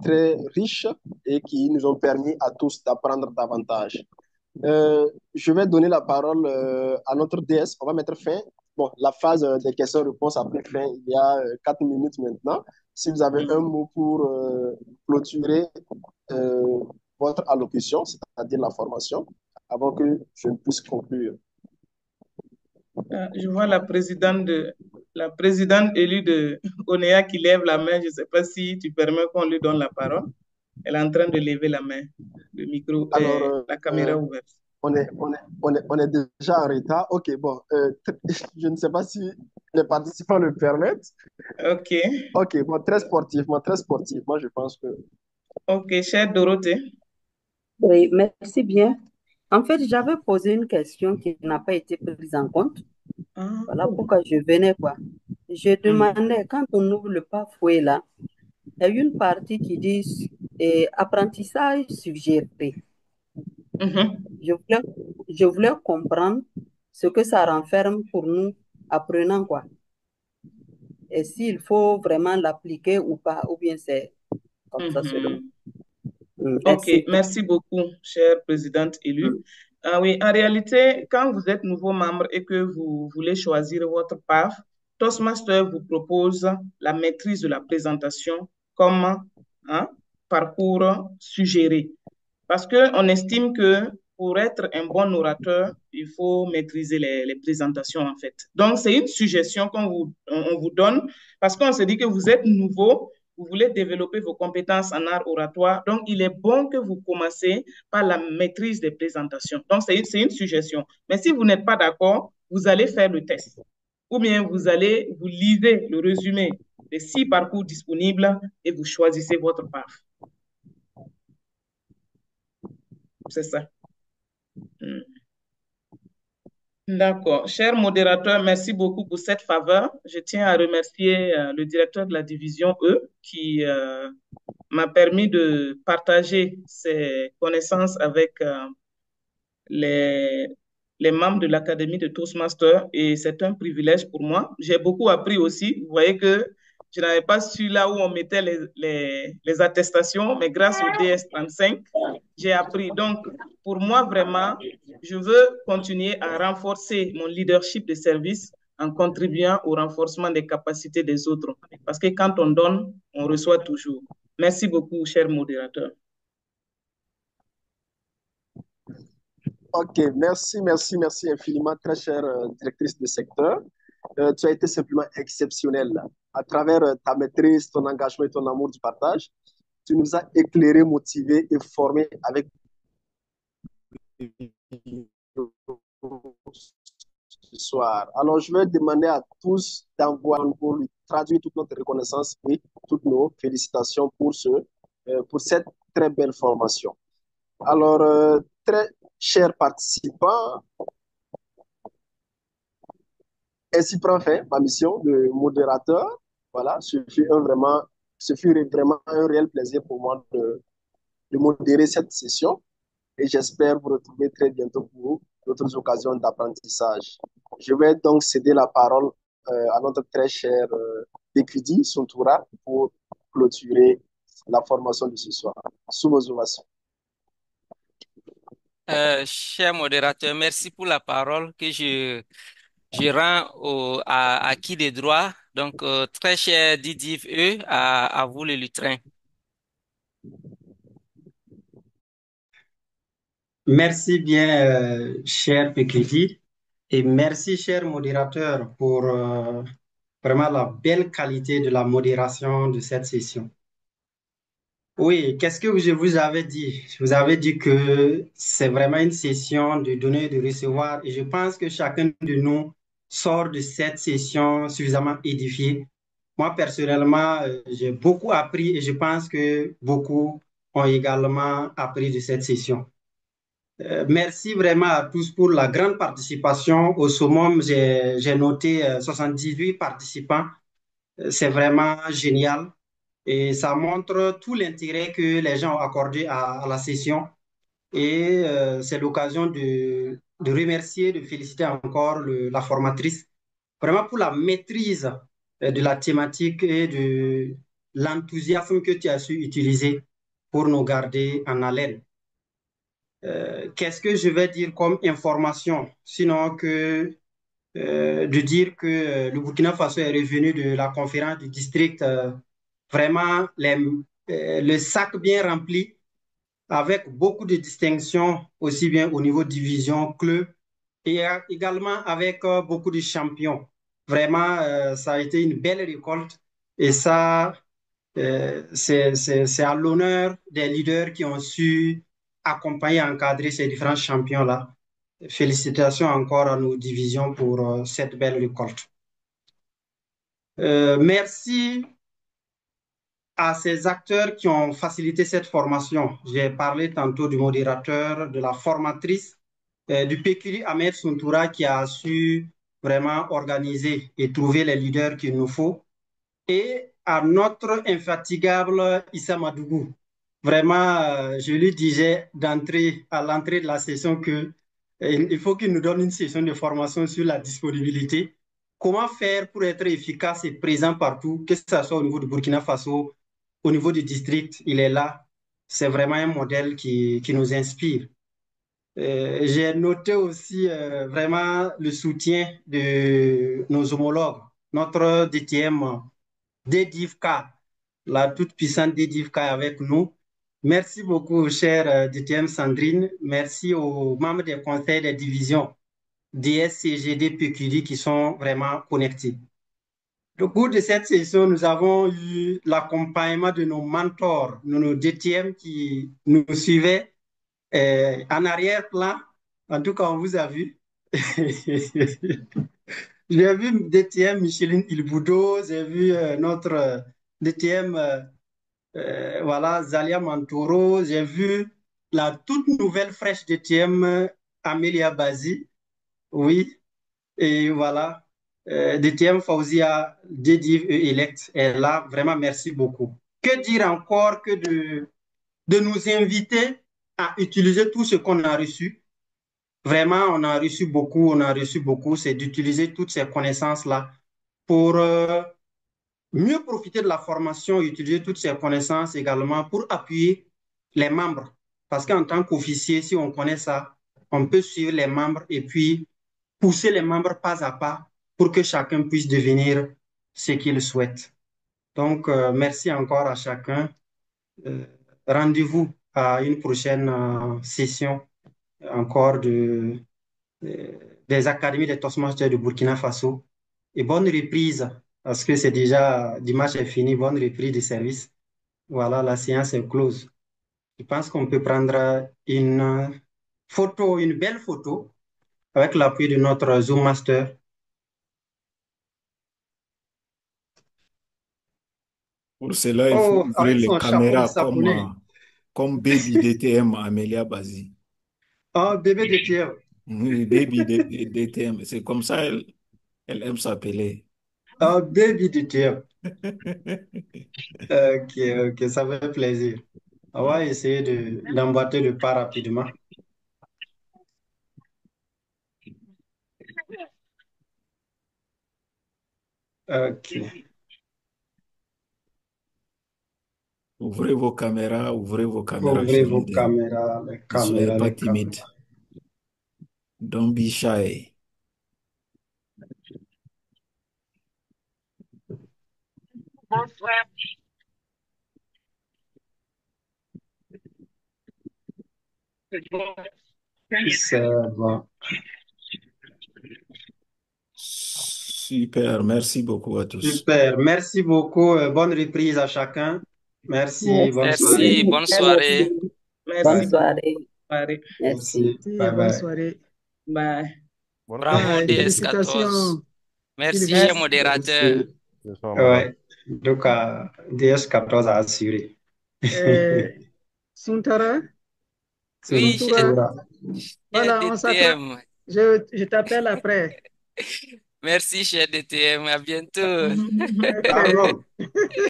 A: très riches et qui nous ont permis à tous d'apprendre davantage. Je vais donner la parole à notre DS. On va mettre fin. Bon, la phase des questions-réponses a pris fin il y a 4 minutes maintenant. Si vous avez un mot pour clôturer euh, votre allocution, c'est-à-dire la formation, avant que je ne puisse conclure.
E: Je vois la présidente élue de ONEA qui lève la main. Je ne sais pas si tu permets qu'on lui donne la parole. Elle est en train de lever la main, le micro,
A: Alors,
E: la caméra ouverte.
A: On est déjà en retard. Ok, bon, je ne sais pas si les participants le permettent.
E: Ok.
A: Ok, bon, très sportif, moi, très sportif. Moi, je pense que.
E: Ok, chère Dorothée.
F: Oui, merci bien. En fait, j'avais posé une question qui n'a pas été prise en compte. Voilà pourquoi je venais, quoi. Je demandais, quand on ouvre le fouet là, il y a une partie qui dit apprentissage suggéré. Je voulais comprendre ce que ça renferme pour nous apprenants, quoi. Et s'il faut vraiment l'appliquer ou pas, ou bien c'est comme ça seulement.
E: Ok, merci beaucoup, chère présidente élue. Ah oui, en réalité, quand vous êtes nouveau membre et que vous voulez choisir votre PAF, Toastmaster vous propose la maîtrise de la présentation comme parcours suggéré. Parce qu'on estime que pour être un bon orateur, il faut maîtriser les présentations, en fait. Donc, c'est une suggestion on vous donne parce qu'on se dit que vous êtes nouveau, vous voulez développer vos compétences en art oratoire. Donc, il est bon que vous commencez par la maîtrise des présentations. Donc, c'est une suggestion. Mais si vous n'êtes pas d'accord, vous allez faire le test. Ou bien vous lisez le résumé des 6 parcours disponibles et vous choisissez votre PAF. C'est ça. D'accord. Cher modérateur, merci beaucoup pour cette faveur. Je tiens à remercier le directeur de la division E qui m'a permis de partager ses connaissances avec les membres de l'Académie de Toastmasters et c'est un privilège pour moi. J'ai beaucoup appris aussi. Vous voyez que je n'avais pas su là où on mettait les attestations, mais grâce au DS35, j'ai appris. Donc, pour moi, vraiment, je veux continuer à renforcer mon leadership de service en contribuant au renforcement des capacités des autres. Parce que quand on donne, on reçoit toujours. Merci beaucoup, cher modérateur.
A: Ok, merci infiniment, très chère directrice de secteur. Tu as été simplement exceptionnelle. À travers ta maîtrise, ton engagement et ton amour du partage, tu nous as éclairés, motivés et formés avec ce soir. Alors, je vais demander à tous d'envoyer pour lui traduire toute notre reconnaissance et toutes nos félicitations pour cette très belle formation. Alors, très chers participants, ainsi prend fin ma mission de modérateur. Voilà, ce fut vraiment un réel plaisir pour moi de modérer cette session et j'espère vous retrouver très bientôt pour d'autres occasions d'apprentissage. Je vais donc céder la parole à notre très cher Bekudi Suntura pour clôturer la formation de ce soir. Sous vos ovations.
B: Cher modérateur, merci pour la parole que je rends à qui des droits. Donc, très cher Didier E, à vous le lutrin.
C: Merci bien, cher Pekiti, et merci, cher modérateur, pour vraiment la belle qualité de la modération de cette session. Oui, qu'est-ce que je vous avais dit? Je vous avais dit que c'est vraiment une session de donner et de recevoir, et je pense que chacun de nous sort de cette session suffisamment édifié. Moi, personnellement, j'ai beaucoup appris et je pense que beaucoup ont également appris de cette session. Merci vraiment à tous pour la grande participation. Au summum, j'ai noté 78 participants. C'est vraiment génial et ça montre tout l'intérêt que les gens ont accordé à la session. Et c'est l'occasion de remercier, de féliciter encore la formatrice, vraiment pour la maîtrise de la thématique et de l'enthousiasme que tu as su utiliser pour nous garder en haleine. Qu'est-ce que je vais dire comme information? Sinon que de dire que le Burkina Faso est revenu de la conférence du district vraiment le sac bien rempli, avec beaucoup de distinctions, aussi bien au niveau division, club, et également avec beaucoup de champions. Vraiment, ça a été une belle récolte et ça, c'est à l'honneur des leaders qui ont su accompagner, encadrer ces différents champions-là. Félicitations encore à nos divisions pour cette belle récolte. Merci à ces acteurs qui ont facilité cette formation. J'ai parlé tantôt du modérateur, de la formatrice, du PQI Ahmed Suntoura qui a su vraiment organiser et trouver les leaders qu'il nous faut, et à notre infatigable Issa Madougou. Vraiment, je lui disais à l'entrée de la session que il faut qu'il nous donne une session de formation sur la disponibilité. Comment faire pour être efficace et présent partout, que ce soit au niveau du Burkina Faso, au niveau du district, il est là. C'est vraiment un modèle qui nous inspire. J'ai noté aussi vraiment le soutien de nos homologues, notre DTM DDIVK, la toute puissante DDIVK avec nous. Merci beaucoup, chère DTM Sandrine. Merci aux membres des conseils des divisions DSCGD PQD qui sont vraiment connectés. Au cours de cette session, nous avons eu l'accompagnement de nos mentors, de nos DTM qui nous suivaient en arrière-plan. En tout cas, on vous a vu. J'ai vu DTM Micheline Ilboudo, j'ai vu notre DTM voilà, Zalia Mantoro, j'ai vu la toute nouvelle fraîche DTM Amelia Bazi, oui, et voilà, DTM Fauzia Dediv et Elect est là, vraiment merci beaucoup. Que dire encore que de nous inviter à utiliser tout ce qu'on a reçu. Vraiment, on a reçu beaucoup, c'est d'utiliser toutes ces connaissances-là pour mieux profiter de la formation, utiliser toutes ces connaissances également pour appuyer les membres. Parce qu'en tant qu'officier, si on connaît ça, on peut suivre les membres et puis pousser les membres pas à pas pour que chacun puisse devenir ce qu'il souhaite. Donc, merci encore à chacun. Rendez-vous à une prochaine session encore des académies des Toastmasters de Burkina Faso. Et bonne reprise, parce que c'est déjà, dimanche est fini, bonne reprise du service. Voilà, la séance est close. Je pense qu'on peut prendre une photo, une belle photo, avec l'appui de notre Zoom Master.
D: Pour cela, il faut ouvrir
C: avec
D: les
C: son chapeau de
D: caméras
C: saponné.
D: comme Baby DTM Amelia Bazi.
C: Oh, bébé de Thiers.
D: Oui, Baby DTM, c'est comme ça elle aime s'appeler.
C: Oh, baby de Thiers. Ok, ok, ça fait plaisir. On va essayer d'emboîter le pas rapidement. Ok.
D: Ouvrez vos caméras,
C: Ouvrez
D: chers
C: vos
D: leaders.
C: caméras, les
D: Ne soyez
C: caméras,
D: pas
C: les caméras.
D: timides. Don't be shy.
G: Bonsoir. C'est bon.
C: C'est bon.
D: Super, merci beaucoup à tous.
C: Super. Merci beaucoup. Bonne reprise à chacun. Merci. Bonne soirée.
B: Merci, bonne soirée.
F: Bonne
E: Merci.
F: soirée.
E: Soirée.
F: Merci.
C: Merci. Bye
I: Bonne
C: bye.
I: soirée.
E: Bye.
B: Bravo
I: Bye.
B: DS14.
I: Félicitations.
B: Merci,
E: Merci.
B: cher modérateur.
C: Ouais. Donc, DS14 a assuré.
I: Suntara,
B: Oui,
C: C'est
B: cher,
C: Sora.
B: cher
I: Voilà, on s'appelle.
B: DTM.
I: Je t'appelle après.
B: Merci, cher DTM. À bientôt.
I: Ok.
C: Ciao.